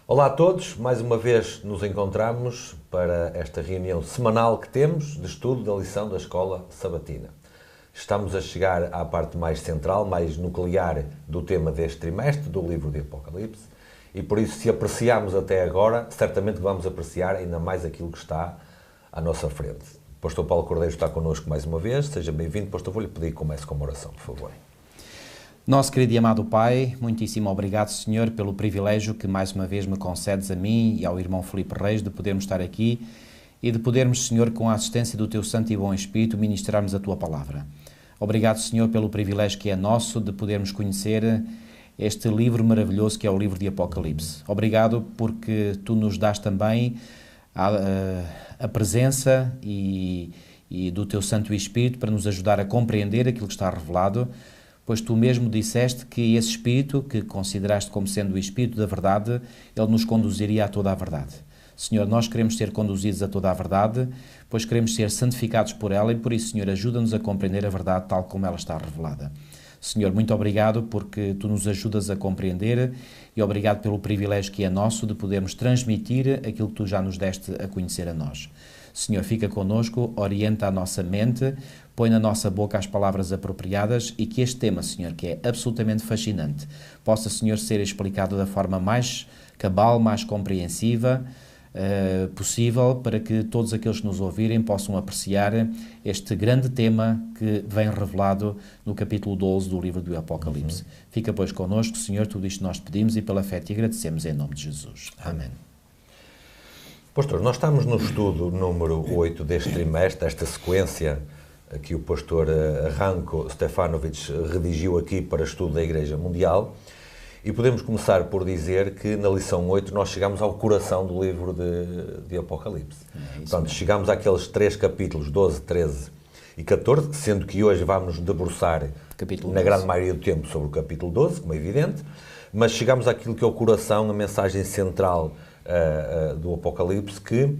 Olá a todos, mais uma vez nos encontramos para esta reunião semanal que temos de estudo da lição da Escola Sabatina. Estamos a chegar à parte mais central, mais nuclear do tema deste trimestre, do livro de Apocalipse, e por isso, se apreciarmos até agora, certamente vamos apreciar ainda mais aquilo que está à nossa frente. O pastor Paulo Cordeiro está connosco mais uma vez, seja bem-vindo. Pastor, vou-lhe pedir que comece com uma oração, por favor. Nosso querido e amado Pai, muitíssimo obrigado, Senhor, pelo privilégio que mais uma vez me concedes a mim e ao irmão Filipe Reis de podermos estar aqui e de podermos, Senhor, com a assistência do Teu Santo e Bom Espírito, ministrarmos a Tua Palavra. Obrigado, Senhor, pelo privilégio que é nosso de podermos conhecer este livro maravilhoso que é o livro de Apocalipse. Obrigado porque Tu nos dás também a presença e do Teu Santo Espírito para nos ajudar a compreender aquilo que está revelado, pois Tu mesmo disseste que esse Espírito, que consideraste como sendo o Espírito da verdade, ele nos conduziria a toda a verdade. Senhor, nós queremos ser conduzidos a toda a verdade, pois queremos ser santificados por ela e por isso, Senhor, ajuda-nos a compreender a verdade tal como ela está revelada. Senhor, muito obrigado porque Tu nos ajudas a compreender e obrigado pelo privilégio que é nosso de podermos transmitir aquilo que Tu já nos deste a conhecer a nós. Senhor, fica connosco, orienta a nossa mente, põe na nossa boca as palavras apropriadas e que este tema, Senhor, que é absolutamente fascinante, possa, Senhor, ser explicado da forma mais cabal, mais compreensiva possível, para que todos aqueles que nos ouvirem possam apreciar este grande tema que vem revelado no capítulo 12 do livro do Apocalipse. Fica, pois, connosco, Senhor, tudo isto nós pedimos e pela fé te agradecemos em nome de Jesus. Amém. Pastor, nós estamos no estudo número 8 deste trimestre, esta sequência que o pastor Ranko Stefanovic redigiu aqui para estudo da Igreja Mundial, e podemos começar por dizer que na lição 8 nós chegamos ao coração do livro de Apocalipse. Portanto, chegamos àqueles 3 capítulos, 12, 13 e 14, sendo que hoje vamos nos debruçar, na grande maioria do tempo, sobre o capítulo 12, como é evidente, mas chegamos àquilo que é o coração, a mensagem central do Apocalipse, que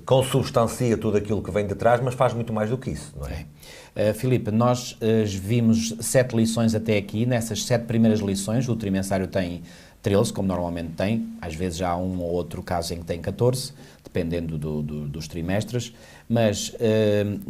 consubstancia tudo aquilo que vem de trás, mas faz muito mais do que isso, não é? Filipe, nós vimos 7 lições até aqui. Nessas 7 primeiras lições, o trimestriário tem 13, como normalmente tem, às vezes já há um ou outro caso em que tem 14, dependendo dos trimestres, mas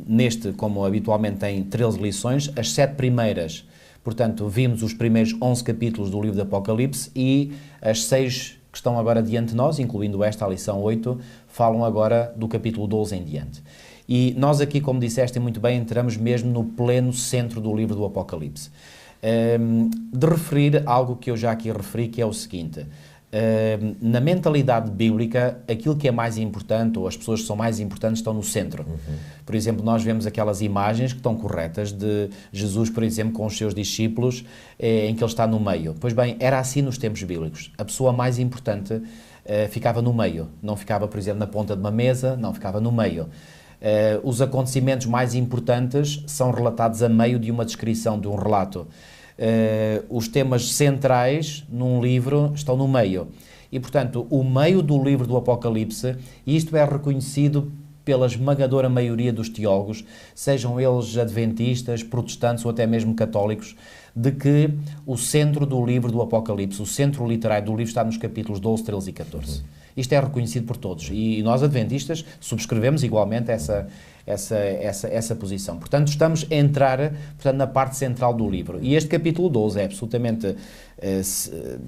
neste, como habitualmente tem 13 lições, as 7 primeiras, portanto, vimos os primeiros 11 capítulos do livro de Apocalipse e as 6 que estão agora diante de nós, incluindo esta, a lição 8, falam agora do capítulo 12 em diante. E nós aqui, como disseste muito bem, entramos mesmo no pleno centro do livro do Apocalipse. De referir algo que eu já aqui referi, que é o seguinte: na mentalidade bíblica, aquilo que é mais importante, ou as pessoas que são mais importantes, estão no centro. Por exemplo, nós vemos aquelas imagens que estão corretas de Jesus, por exemplo, com os seus discípulos, em que ele está no meio. Pois bem, era assim nos tempos bíblicos. A pessoa mais importante ficava no meio. Não ficava, por exemplo, na ponta de uma mesa, não, ficava no meio. Os acontecimentos mais importantes são relatados a meio de uma descrição, de um relato. Os temas centrais num livro estão no meio. E, portanto, o meio do livro do Apocalipse, e isto é reconhecido pela esmagadora maioria dos teólogos, sejam eles adventistas, protestantes ou até mesmo católicos, de que o centro do livro do Apocalipse, o centro literário do livro, está nos capítulos 12, 13 e 14. Isto é reconhecido por todos e nós adventistas subscrevemos igualmente essa posição. Portanto, estamos a entrar, portanto, na parte central do livro. E este capítulo 12 é absolutamente,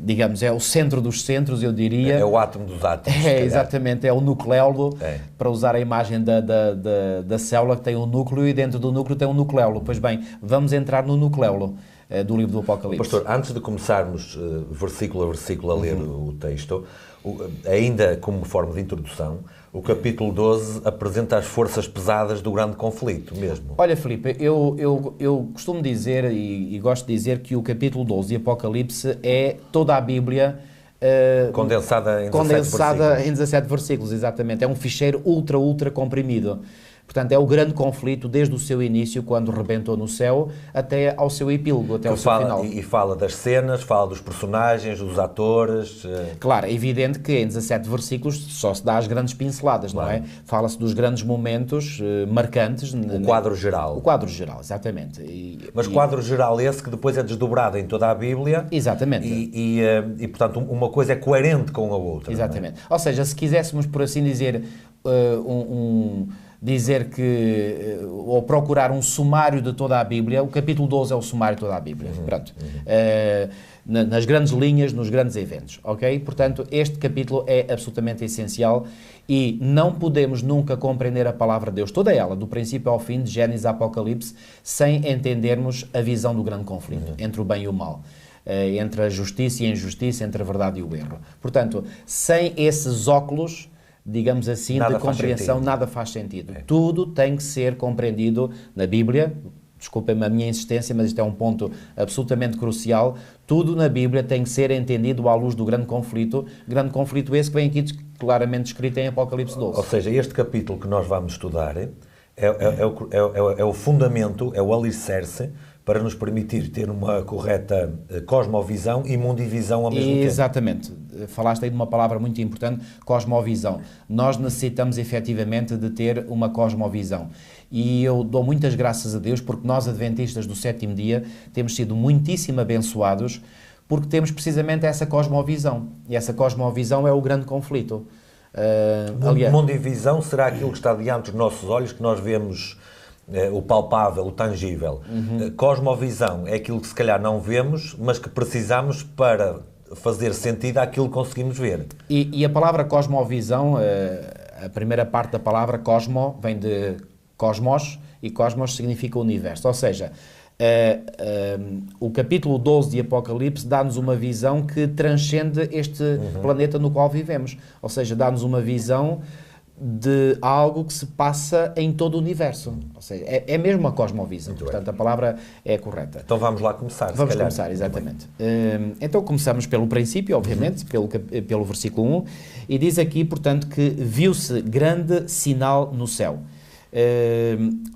digamos, é o centro dos centros, eu diria. É o átomo dos átomos. Exatamente, é o nucleolo, para usar a imagem da célula, que tem um núcleo e dentro do núcleo tem um nucleolo. Pois bem, vamos entrar no nucleolo do livro do Apocalipse. Pastor, antes de começarmos versículo a versículo a ler o texto, ainda como forma de introdução, o capítulo 12 apresenta as forças pesadas do grande conflito mesmo. Olha, Filipe, eu costumo dizer e gosto de dizer que o capítulo 12 de Apocalipse é toda a Bíblia condensada em 17 versículos, exatamente. É um ficheiro ultra comprimido. Portanto, é o grande conflito desde o seu início, quando rebentou no céu, até ao seu epílogo, até ao seu final. E fala das cenas, fala dos personagens, dos atores... Claro, é evidente que em 17 versículos só se dá as grandes pinceladas, não é? Fala-se dos grandes momentos marcantes. O quadro geral. O quadro geral, exatamente. Mas quadro geral esse que depois é desdobrado em toda a Bíblia. Exatamente. E portanto, uma coisa é coerente com a outra. Exatamente. Ou seja, se quiséssemos, por assim dizer, dizer que, ou procurar um sumário de toda a Bíblia, o capítulo 12 é o sumário de toda a Bíblia, pronto. Nas grandes linhas, nos grandes eventos, ok? Portanto, este capítulo é absolutamente essencial e não podemos nunca compreender a palavra de Deus, toda ela, do princípio ao fim, de Gênesis a Apocalipse, sem entendermos a visão do grande conflito entre o bem e o mal. Entre a justiça e a injustiça, entre a verdade e o erro. Portanto, sem esses óculos, digamos assim, de compreensão, nada faz sentido. Tudo tem que ser compreendido na Bíblia. Desculpem-me a minha insistência, mas isto é um ponto absolutamente crucial. Tudo na Bíblia tem que ser entendido à luz do grande conflito esse que vem aqui claramente descrito em Apocalipse 12. Ou seja, este capítulo que nós vamos estudar é o fundamento, é o alicerce para nos permitir ter uma correta cosmovisão e mundivisão ao mesmo tempo. Exatamente. Falaste aí de uma palavra muito importante, cosmovisão. Nós necessitamos efetivamente de ter uma cosmovisão. E eu dou muitas graças a Deus porque nós, adventistas do sétimo dia, temos sido muitíssimo abençoados porque temos precisamente essa cosmovisão. E essa cosmovisão é o grande conflito. Mundivisão será aquilo que está diante dos nossos olhos, que nós vemos... o palpável, o tangível. Cosmovisão é aquilo que se calhar não vemos, mas que precisamos para fazer sentido àquilo que conseguimos ver. E a palavra cosmovisão, a primeira parte da palavra cosmo vem de cosmos, e cosmos significa universo. Ou seja, o capítulo 12 de Apocalipse dá-nos uma visão que transcende este planeta no qual vivemos. Ou seja, dá-nos uma visão de algo que se passa em todo o universo. Ou seja, é mesmo uma cosmovisão. Portanto, a palavra é correta. Então vamos lá começar. Vamos começar, exatamente. Então começamos pelo princípio, obviamente, pelo versículo 1, e diz aqui, portanto, que viu-se grande sinal no céu.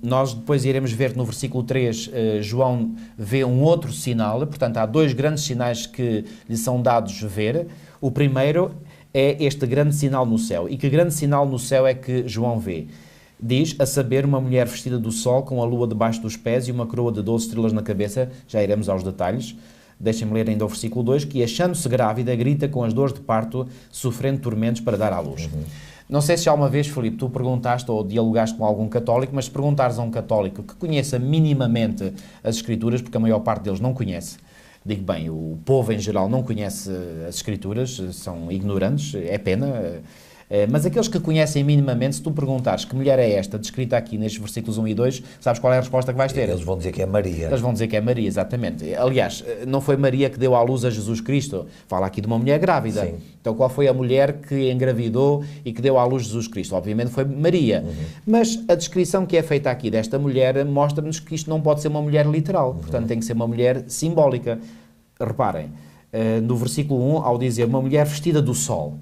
Nós depois iremos ver que no versículo 3 João vê um outro sinal, portanto há dois grandes sinais que lhe são dados ver. O primeiro é este grande sinal no céu. E que grande sinal no céu é que João vê? Diz, a saber, uma mulher vestida do sol, com a lua debaixo dos pés e uma coroa de 12 estrelas na cabeça. Já iremos aos detalhes. Deixem-me ler ainda o versículo 2, que achando-se grávida, grita com as dores de parto, sofrendo tormentos para dar à luz. Não sei se já uma vez, Filipe, tu perguntaste ou dialogaste com algum católico, mas se perguntares a um católico que conheça minimamente as Escrituras, porque a maior parte deles não conhece, digo bem, o povo em geral não conhece as Escrituras, são ignorantes, é pena, mas aqueles que conhecem minimamente, se tu perguntares que mulher é esta, descrita aqui nestes versículos 1 e 2, sabes qual é a resposta que vais ter? Eles vão dizer que é Maria. Eles vão dizer que é Maria, exatamente. Aliás, não foi Maria que deu à luz a Jesus Cristo, fala aqui de uma mulher grávida. Sim. Então qual foi a mulher que engravidou e que deu à luz Jesus Cristo? Obviamente foi Maria. Mas a descrição que é feita aqui desta mulher mostra-nos que isto não pode ser uma mulher literal, portanto tem que ser uma mulher simbólica. Reparem, no versículo 1, ao dizer uma mulher vestida do sol.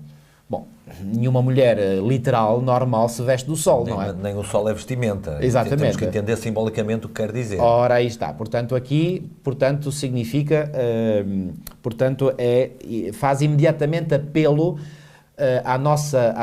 Bom, nenhuma mulher literal, normal, se veste do sol, não é? Nem o sol é vestimenta. Exatamente. Temos que entender simbolicamente o que quer dizer. Ora, aí está. Portanto, aqui, significa, faz imediatamente apelo à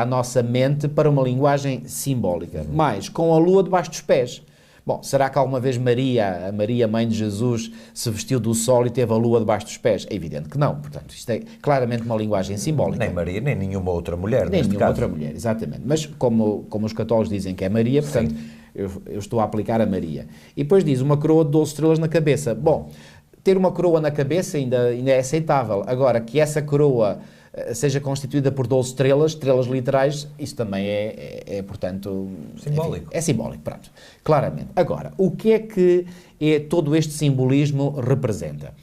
nossa mente para uma linguagem simbólica. Mas, com a lua debaixo dos pés. Bom, será que alguma vez a Maria, mãe de Jesus, se vestiu do sol e teve a lua debaixo dos pés? É evidente que não. Portanto, isto é claramente uma linguagem simbólica. Nem Maria, nem nenhuma outra mulher, nem nenhuma caso. outra mulher, exatamente. Mas como os católicos dizem que é Maria, portanto, eu estou a aplicar a Maria. E depois diz, uma coroa de 12 estrelas na cabeça. Bom, ter uma coroa na cabeça ainda é aceitável. Agora, que essa coroa seja constituída por 12 estrelas literais, isso também portanto... Simbólico. Enfim, é simbólico, pronto. Claramente. Agora, o que é que todo este simbolismo representa?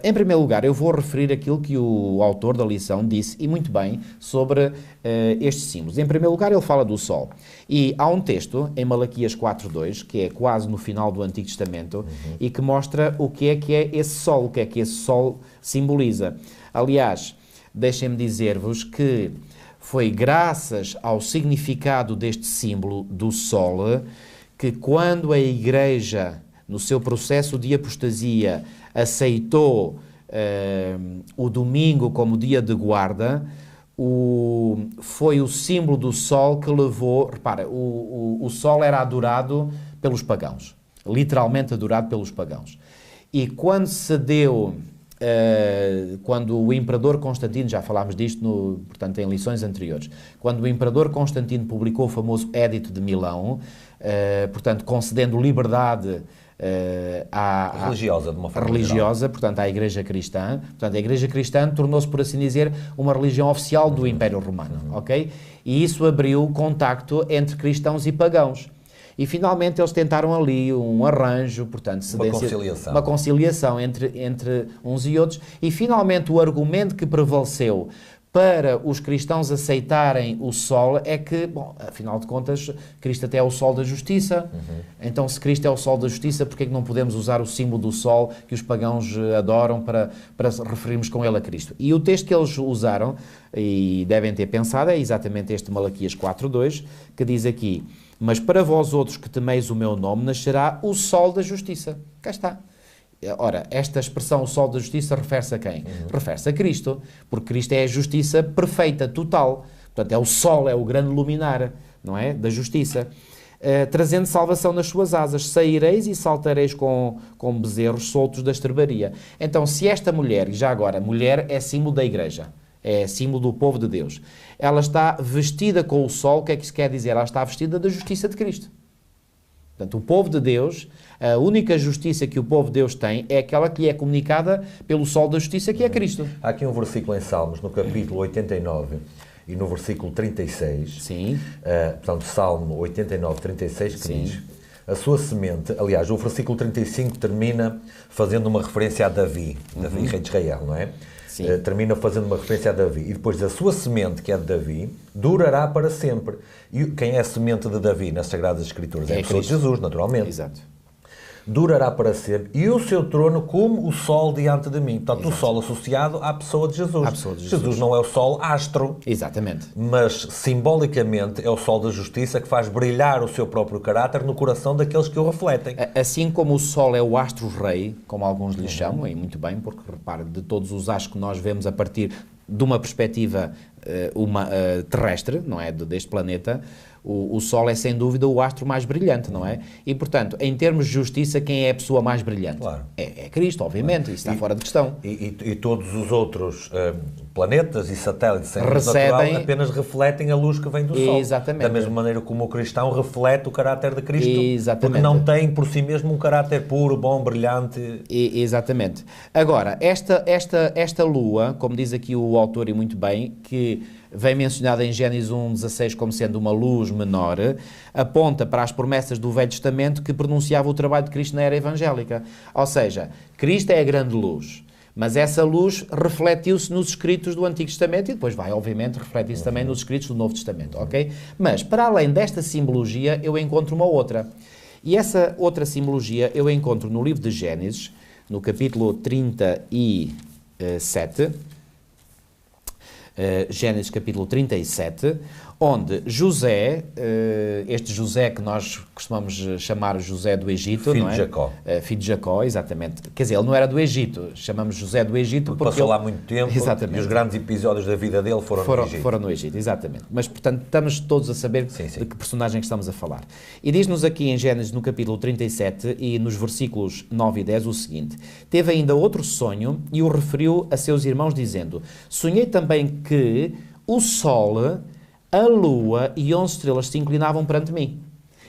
Em primeiro lugar, eu vou referir aquilo que o autor da lição disse, e muito bem, sobre estes símbolos. Em primeiro lugar, ele fala do sol. E há um texto, em Malaquias 4.2, que é quase no final do Antigo Testamento, e que mostra o que é esse sol, o que é que esse sol simboliza. Aliás, deixem-me dizer-vos que Foi graças ao significado deste símbolo do sol que quando a Igreja, no seu processo de apostasia, aceitou o domingo como dia de guarda, foi o símbolo do sol que levou... Repara, o sol era adorado pelos pagãos, literalmente adorado pelos pagãos. E quando se deu... quando o imperador Constantino, já falámos disto portanto, em lições anteriores, quando o imperador Constantino publicou o famoso Édito de Milão, portanto, concedendo liberdade religiosa, de uma forma religiosa, portanto, à Igreja Cristã. Portanto, a Igreja Cristã tornou-se, por assim dizer, uma religião oficial do Império Romano, ok? E isso abriu contacto entre cristãos e pagãos. E, finalmente, eles tentaram ali um arranjo, portanto, uma conciliação entre uns e outros. E, finalmente, o argumento que prevaleceu para os cristãos aceitarem o sol é que, bom, afinal de contas, Cristo até é o sol da justiça. Então, se Cristo é o sol da justiça, por que é que não podemos usar o símbolo do sol que os pagãos adoram para referirmos com ele a Cristo? E o texto que eles usaram, e devem ter pensado, é exatamente este Malaquias 4:2, que diz aqui: mas para vós outros que temeis o meu nome, nascerá o sol da justiça. Cá está. Ora, esta expressão, o sol da justiça, refere-se a quem? Refere-se a Cristo, porque Cristo é a justiça perfeita, total. Portanto, é o sol, é o grande luminar, não é? Da justiça. Trazendo salvação nas suas asas, saireis e saltareis com bezerros soltos da estrebaria. Então, se esta mulher, e já agora, mulher é símbolo da Igreja, é símbolo do povo de Deus, ela está vestida com o sol, o que é que isso quer dizer? Ela está vestida da justiça de Cristo. Portanto, o povo de Deus, a única justiça que o povo de Deus tem é aquela que lhe é comunicada pelo sol da justiça, que é Cristo. Há aqui um versículo em Salmos, no capítulo 89 e no versículo 36. Sim. Portanto, Salmo 89, 36, que Sim. diz: a sua semente... Aliás, o versículo 35 termina fazendo uma referência a Davi, Davi, rei de Israel, não é? Sim. Termina fazendo uma referência a Davi. E depois, a sua semente, que é de Davi, durará para sempre. E quem é a semente de Davi nas Sagradas Escrituras? É a pessoa de Jesus, naturalmente. Exato. Durará para sempre, e o seu trono como o sol diante de mim. Portanto, o sol associado à pessoa de Jesus. À pessoa de Jesus. Jesus não é o sol astro, Exatamente. mas simbolicamente é o sol da justiça que faz brilhar o seu próprio caráter no coração daqueles que o refletem. Assim como o sol é o astro-rei, como alguns lhe chamam, e muito bem, porque, repare, de todos os astros que nós vemos a partir de uma perspectiva terrestre, não é, deste planeta, o Sol é, sem dúvida, o astro mais brilhante, não é? E, portanto, em termos de justiça, quem é a pessoa mais brilhante? Claro. É Cristo, obviamente, isso está fora de questão. E todos os outros planetas e satélites sem luz natural apenas refletem a luz que vem do Sol. Exatamente. Da mesma maneira como o cristão reflete o caráter de Cristo, exatamente, porque não tem por si mesmo um caráter puro, bom, brilhante. Exatamente. Agora, esta lua, como diz aqui o autor e muito bem, que vem mencionada em Gênesis 1:16 como sendo uma luz menor, aponta para as promessas do Velho Testamento que pronunciava o trabalho de Cristo na era evangélica. Ou seja, Cristo é a grande luz, mas essa luz refletiu-se nos escritos do Antigo Testamento e depois vai, obviamente, refletir-se também nos escritos do Novo Testamento, ok? Mas, para além desta simbologia, eu encontro uma outra. E essa outra simbologia eu encontro no livro de Gênesis, no capítulo 37, Gênesis capítulo 37, onde José, este José que nós costumamos chamar José do Egito, filho não é? de Jacó. Filho de Jacó, exatamente. Quer dizer, ele não era do Egito, chamamos José do Egito porque passou lá muito tempo. Exatamente. E os grandes episódios da vida dele foram no Egito. Foram no Egito, exatamente. Mas, portanto, estamos todos a saber sim. de que personagem que estamos a falar. E diz-nos aqui em Gênesis, no capítulo 37 e nos versículos 9 e 10, o seguinte: teve ainda outro sonho e o referiu a seus irmãos, dizendo: sonhei também que o sol, a lua e 11 estrelas se inclinavam perante mim.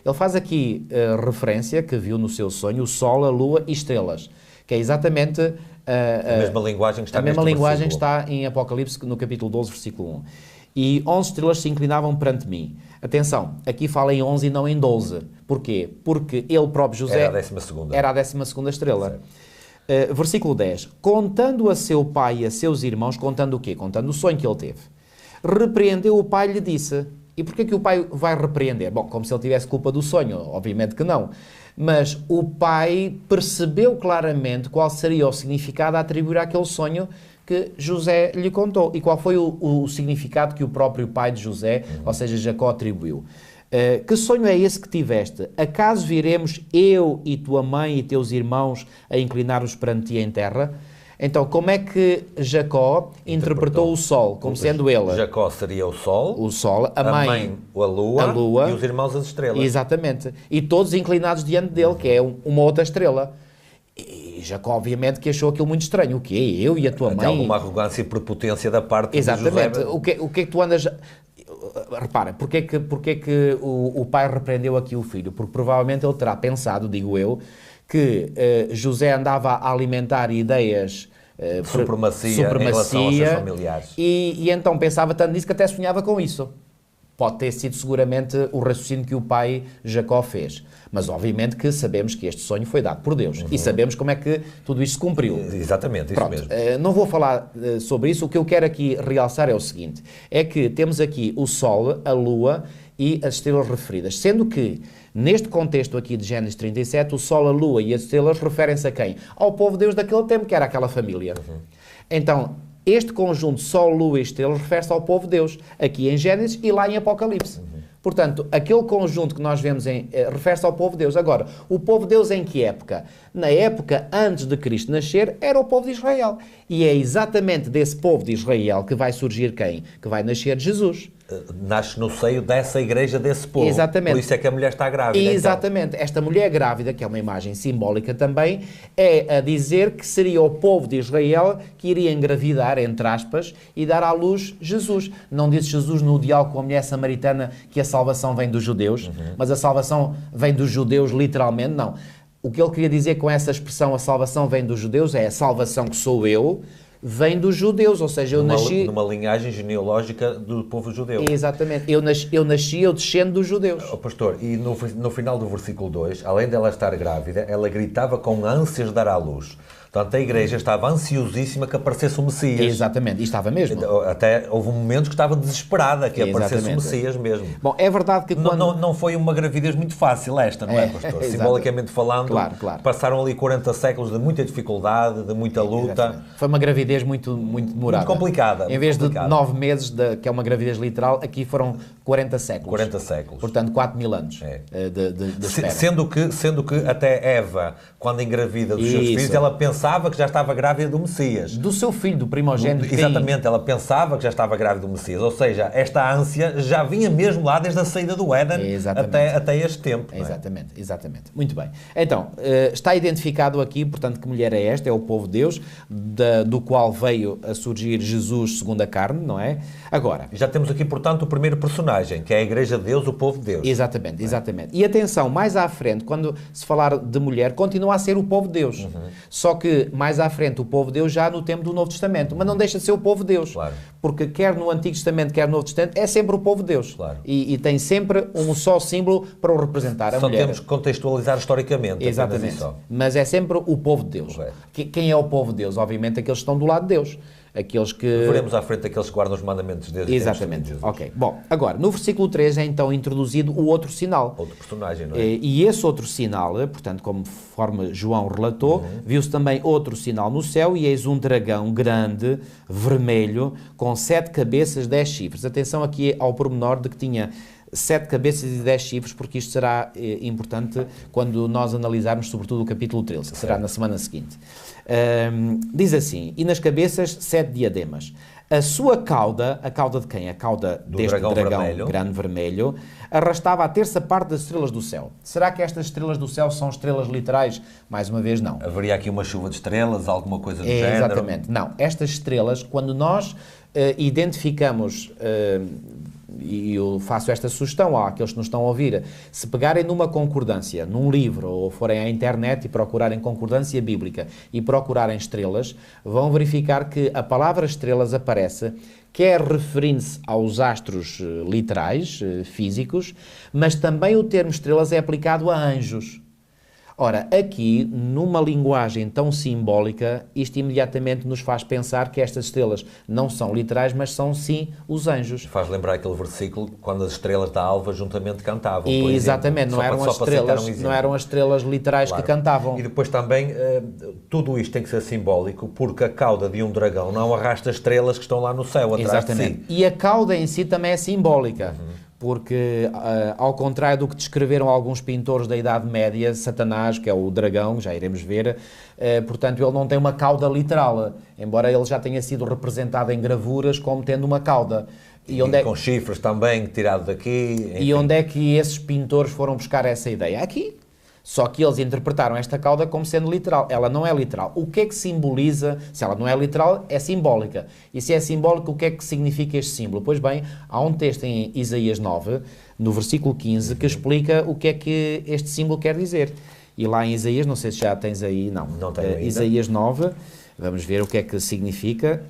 Ele faz aqui referência que viu no seu sonho o sol, a lua e estrelas, que é exatamente a mesma linguagem que está a mesma linguagem que está em Apocalipse, no capítulo 12, versículo 1. E 11 estrelas se inclinavam perante mim. Atenção, aqui fala em 11 e não em 12. Porquê? Porque ele próprio, José, era a 12ª estrela. Versículo 10. Contando a seu pai e a seus irmãos, contando o quê? Contando o sonho que ele teve. Repreendeu o pai e lhe disse. E porquê que o pai vai repreender? Bom, como se ele tivesse culpa do sonho, obviamente que não. Mas o pai percebeu claramente qual seria o significado a atribuir àquele sonho que José lhe contou. E qual foi o significado que o próprio pai de José, ou seja, Jacó, atribuiu? Que sonho é esse que tiveste? Acaso viremos eu e tua mãe e teus irmãos a inclinar-nos perante ti em terra? Então, como é que Jacó interpretou o sol, como sendo ele? Jacó seria o sol, a mãe a lua e os irmãos as estrelas. Exatamente. E todos inclinados diante dele, que é uma outra estrela. E Jacó, obviamente, que achou aquilo muito estranho. O quê? Eu e a tua mãe? Tem alguma arrogância e prepotência da parte de José. Exatamente. O que é que tu andas... Repara, porque é que o pai repreendeu aqui o filho? Porque provavelmente ele terá pensado, digo eu, que José andava a alimentar ideias... supremacia em relação aos seus familiares. E então pensava tanto nisso que até sonhava com isso. Pode ter sido seguramente o raciocínio que o pai Jacó fez. Mas obviamente que sabemos que este sonho foi dado por Deus. E sabemos como é que tudo isto se cumpriu. Exatamente, isso mesmo. Não vou falar sobre isso. O que eu quero aqui realçar é o seguinte. É que temos aqui o Sol, a Lua e as estrelas referidas. Sendo que, neste contexto aqui de Gênesis 37, o Sol, a Lua e as estrelas referem-se a quem? Ao povo de Deus daquele tempo, que era aquela família. Então, este conjunto Sol, Lua e estrelas refere-se ao povo de Deus, aqui em Gênesis e lá em Apocalipse. Portanto, aquele conjunto que nós vemos refere-se ao povo de Deus. Agora, o povo de Deus em que época? Na época antes de Cristo nascer, era o povo de Israel. E é exatamente desse povo de Israel que vai surgir quem? Que vai nascer Jesus. Nasce no seio dessa igreja, desse povo. Exatamente. Por isso é que a mulher está grávida. Exatamente. Então. Esta mulher grávida, que é uma imagem simbólica também, é a dizer que seria o povo de Israel que iria engravidar, entre aspas, e dar à luz Jesus. Não disse Jesus no diálogo com a mulher samaritana que a salvação vem dos judeus, mas a salvação vem dos judeus literalmente, não. O que ele queria dizer com essa expressão, a salvação vem dos judeus, é a salvação que sou eu, vem dos judeus, ou seja, eu nasci... Numa linhagem genealógica do povo judeu. Exatamente. Eu descendo dos judeus. Pastor, e no final do versículo 2, além dela estar grávida, ela gritava com ânsias de dar à luz. Portanto, a igreja estava ansiosíssima que aparecesse o Messias. Exatamente, e estava mesmo. Até houve um momento que estava desesperada que aparecesse o Messias mesmo. Bom, é verdade que quando... Não foi uma gravidez muito fácil esta, não é, pastor? Simbolicamente falando, claro. passaram ali 40 séculos de muita dificuldade, de muita luta. Exatamente. Foi uma gravidez muito demorada. Muito complicada. Em vez de 9 meses, que é uma gravidez literal, aqui foram 40 séculos. 40 séculos. Portanto, 4.000 anos de espera. Sendo que até Eva, quando engravida dos seus filhos, ela pensava que já estava grávida do Messias. Do seu filho, do primogênito. Exatamente, ela pensava que já estava grávida do Messias. Ou seja, esta ânsia já vinha mesmo lá desde a saída do Éden até este tempo. Exatamente. Muito bem. Então, está identificado aqui, portanto, que mulher é esta? É o povo de Deus, do qual veio a surgir Jesus segundo a carne, não é? Agora... Já temos aqui, portanto, o primeiro personagem, que é a Igreja de Deus, o povo de Deus. Exatamente. E atenção, mais à frente, quando se falar de mulher, continua a ser o povo de Deus. Só que mais à frente o povo de Deus já no tempo do Novo Testamento, mas não deixa de ser o povo de Deus. Claro. Porque quer no Antigo Testamento, quer no Novo Testamento, é sempre o povo de Deus. Claro. E tem sempre um só símbolo para o representar, a mulher. Só temos que contextualizar historicamente. Exatamente. Mas é sempre o povo de Deus. Quem é o povo de Deus? Obviamente aqueles que estão do lado de Deus. Aqueles que... Veremos à frente aqueles que guardam os mandamentos de Deus. Exatamente. Ok. Bom, agora, no versículo 3 é então introduzido o outro sinal. Outro personagem, não é? E esse outro sinal, portanto, conforme João relatou, viu-se também outro sinal no céu e eis um dragão grande, vermelho, com 7 cabeças, 10 chifres. Atenção aqui ao pormenor de que tinha 7 cabeças e 10 chifres, porque isto será importante quando nós analisarmos sobretudo o capítulo 13, que será na semana seguinte. Diz assim, e nas cabeças 7 diademas. A sua cauda, a cauda de quem? A cauda deste dragão grande vermelho, arrastava a terça parte das estrelas do céu. Será que estas estrelas do céu são estrelas literais? Mais uma vez, não. Haveria aqui uma chuva de estrelas, alguma coisa do género? Exatamente. Não. Estas estrelas, quando nós identificamos... e eu faço esta sugestão àqueles que nos estão a ouvir, se pegarem numa concordância, num livro, ou forem à internet e procurarem concordância bíblica e procurarem estrelas, vão verificar que a palavra estrelas aparece, quer referindo-se aos astros literais, físicos, mas também o termo estrelas é aplicado a anjos. Ora, aqui, numa linguagem tão simbólica, isto imediatamente nos faz pensar que estas estrelas não são literais, mas são sim os anjos. Faz lembrar aquele versículo quando as estrelas da alva juntamente cantavam. E, exatamente, não eram, não eram as estrelas literais, claro, que cantavam. E depois também, tudo isto tem que ser simbólico, porque a cauda de um dragão não arrasta estrelas que estão lá no céu atrás de si. E a cauda em si também é simbólica. Porque, ao contrário do que descreveram alguns pintores da Idade Média, Satanás, que é o dragão, já iremos ver, portanto, ele não tem uma cauda literal, embora ele já tenha sido representado em gravuras como tendo uma cauda. Com chifres também, tirado daqui. Enfim. E onde é que esses pintores foram buscar essa ideia? Aqui. Só que eles interpretaram esta cauda como sendo literal. Ela não é literal. O que é que simboliza? Se ela não é literal, é simbólica. E se é simbólica, o que é que significa este símbolo? Pois bem, há um texto em Isaías 9, no versículo 15, que explica o que é que este símbolo quer dizer. E lá em Isaías, não sei se já tens aí, não tenho ainda. Isaías 9, vamos ver o que é que significa.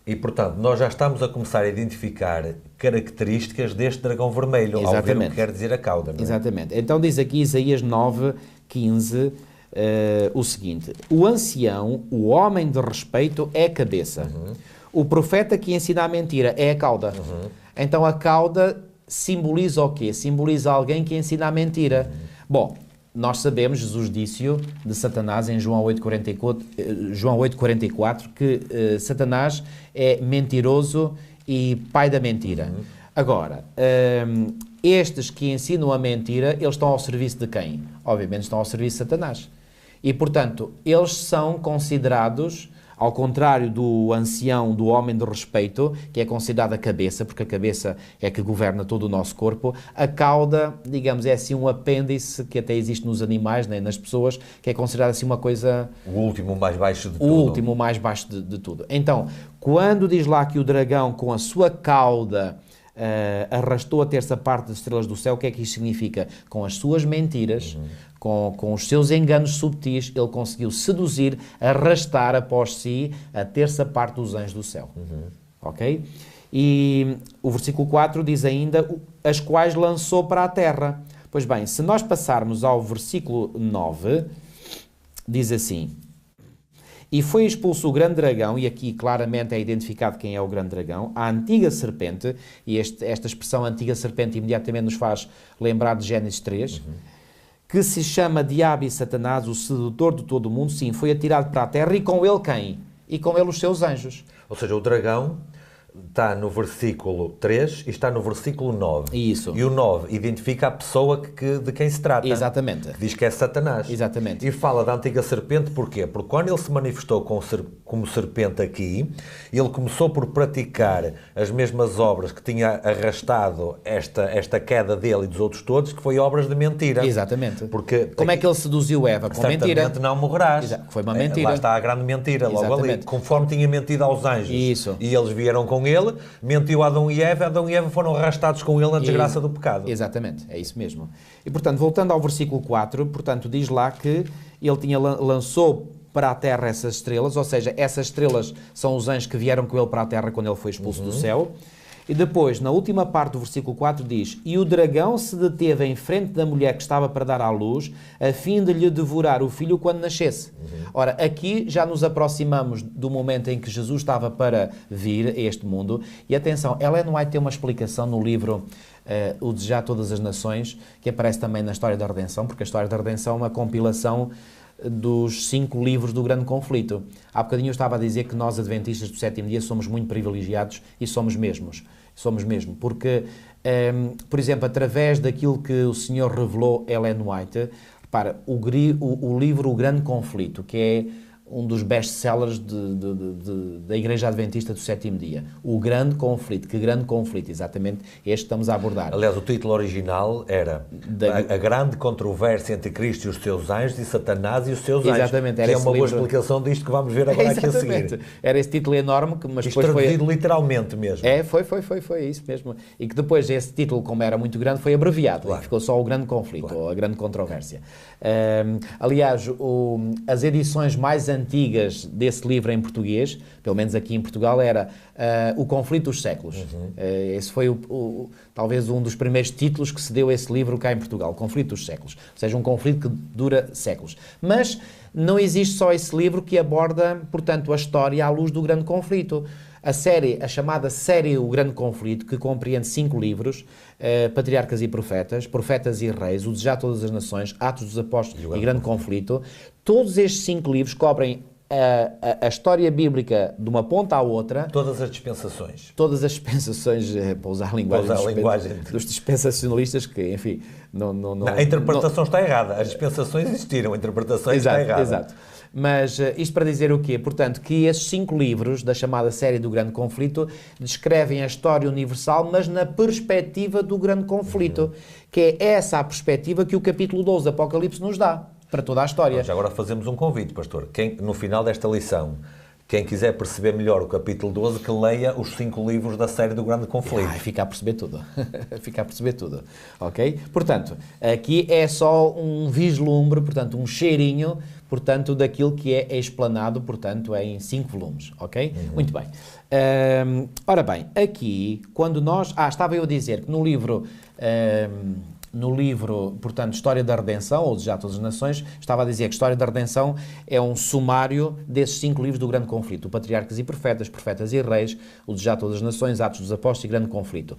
E, portanto, nós já estamos a começar a identificar características deste dragão vermelho, exatamente, ao ver o que quer dizer a cauda. Não é? Exatamente. Então diz aqui Isaías 9, 15, o seguinte: o ancião, o homem de respeito, é a cabeça. O profeta que ensina a mentira é a cauda. Então a cauda simboliza o quê? Simboliza alguém que ensina a mentira. Bom, nós sabemos, Jesus disse-o de Satanás em João 8,44, que Satanás é mentiroso e pai da mentira. Agora, estes que ensinam a mentira, eles estão ao serviço de quem? Obviamente estão ao serviço de Satanás. E, portanto, eles são considerados, ao contrário do ancião, do homem de respeito, que é considerado a cabeça, porque a cabeça é que governa todo o nosso corpo, a cauda, digamos, é assim um apêndice que até existe nos animais, né, nas pessoas, que é considerado assim uma coisa... O último mais baixo de tudo. O último mais baixo de tudo. Então, quando diz lá que o dragão com a sua cauda arrastou a terça parte das estrelas do céu, o que é que isto significa? Com as suas mentiras, com os seus enganos subtis, ele conseguiu seduzir, arrastar após si a terça parte dos anjos do céu. Ok? E o versículo 4 diz ainda, as quais lançou para a terra. Pois bem, se nós passarmos ao versículo 9, diz assim: e foi expulso o grande dragão, e aqui claramente é identificado quem é o grande dragão, a antiga serpente, e esta expressão antiga serpente imediatamente nos faz lembrar de Gênesis 3, que se chama Diabo e Satanás, o sedutor de todo o mundo. Sim, foi atirado para a terra, e com ele quem? E com ele os seus anjos. Ou seja, o dragão está no versículo 3 e está no versículo 9. Isso. E o 9 identifica a pessoa de quem se trata. Exatamente. Que diz que é Satanás. Exatamente. E fala da antiga serpente porquê? Porque quando ele se manifestou como serpente aqui, ele começou por praticar as mesmas obras que tinha arrastado esta queda dele e dos outros todos, que foi obras de mentira. Exatamente. Porque como é que ele seduziu Eva? Com mentira. Certamente não morrerás. Foi uma mentira. Lá está a grande mentira, logo ali. Conforme tinha mentido aos anjos. Isso. E eles vieram com ele, mentiu a Adão e Eva foram arrastados com ele na desgraça do pecado. Exatamente, é isso mesmo. E, portanto, voltando ao versículo 4, portanto, diz lá que ele lançou para a terra essas estrelas, ou seja, essas estrelas são os anjos que vieram com ele para a terra quando ele foi expulso do céu. E depois, na última parte do versículo 4, diz: e o dragão se deteve em frente da mulher que estava para dar à luz, a fim de lhe devorar o filho quando nascesse. Ora, aqui já nos aproximamos do momento em que Jesus estava para vir a este mundo. E atenção, Ellen White tem uma explicação no livro O Desejar Todas as Nações, que aparece também na História da Redenção, porque a História da Redenção é uma compilação dos 5 livros do Grande Conflito. Há bocadinho eu estava a dizer que nós, adventistas do sétimo dia, somos muito privilegiados, e somos mesmo, porque, por exemplo, através daquilo que o Senhor revelou a Ellen White, repara, o livro O Grande Conflito, que é um dos best-sellers da Igreja Adventista do sétimo dia. O Grande Conflito. Que grande conflito, exatamente este que estamos a abordar. Aliás, o título original era A Grande Controvérsia entre Cristo e os seus anjos e Satanás e os seus anjos. Exatamente. Que é uma boa explicação disto que vamos ver agora aqui a seguir. Era esse título enorme, mas isto depois traduzido literalmente mesmo. Foi isso mesmo. E que depois esse título, como era muito grande, foi abreviado. Claro. E ficou só O Grande Conflito, ou A Grande Controvérsia. Aliás, as edições mais antigas antigas desse livro em português, pelo menos aqui em Portugal, era O Conflito dos Séculos. Esse foi talvez um dos primeiros títulos que se deu a esse livro cá em Portugal, O Conflito dos Séculos. Ou seja, um conflito que dura séculos. Mas não existe só esse livro que aborda, portanto, a história à luz do grande conflito. A chamada série O Grande Conflito, que compreende 5 livros, Patriarcas e Profetas, Profetas e Reis, O Desejar de Todas as Nações, Atos dos Apóstolos e Grande Conflito, todos estes 5 livros cobrem a história bíblica de uma ponta à outra. Todas as dispensações. Todas as dispensações, para usar a linguagem dos dispensacionalistas, que, enfim... A interpretação está errada. As dispensações existiram, a interpretação está errada. Exato. Mas isto para dizer o quê? Portanto, que esses 5 livros da chamada série do Grande Conflito descrevem a história universal, mas na perspectiva do Grande Conflito, que é essa a perspectiva que o capítulo 12 do Apocalipse nos dá para toda a história. Já agora fazemos um convite, pastor. No final desta lição, quem quiser perceber melhor o capítulo 12, que leia os 5 livros da série do Grande Conflito. Fica a perceber tudo. Fica a perceber tudo. Ok? Portanto, aqui é só um vislumbre, portanto, um cheirinho, portanto, daquilo que é explanado, portanto, em 5 volumes. Ok? Muito bem. Ora bem, aqui, quando nós... estava eu a dizer que no livro... portanto, História da Redenção, ou Já Todas as Nações, estava a dizer que História da Redenção é um sumário desses 5 livros do Grande Conflito, o Patriarcas e Profetas, Profetas e Reis, o Já Todas as Nações, Atos dos Apóstolos e Grande Conflito.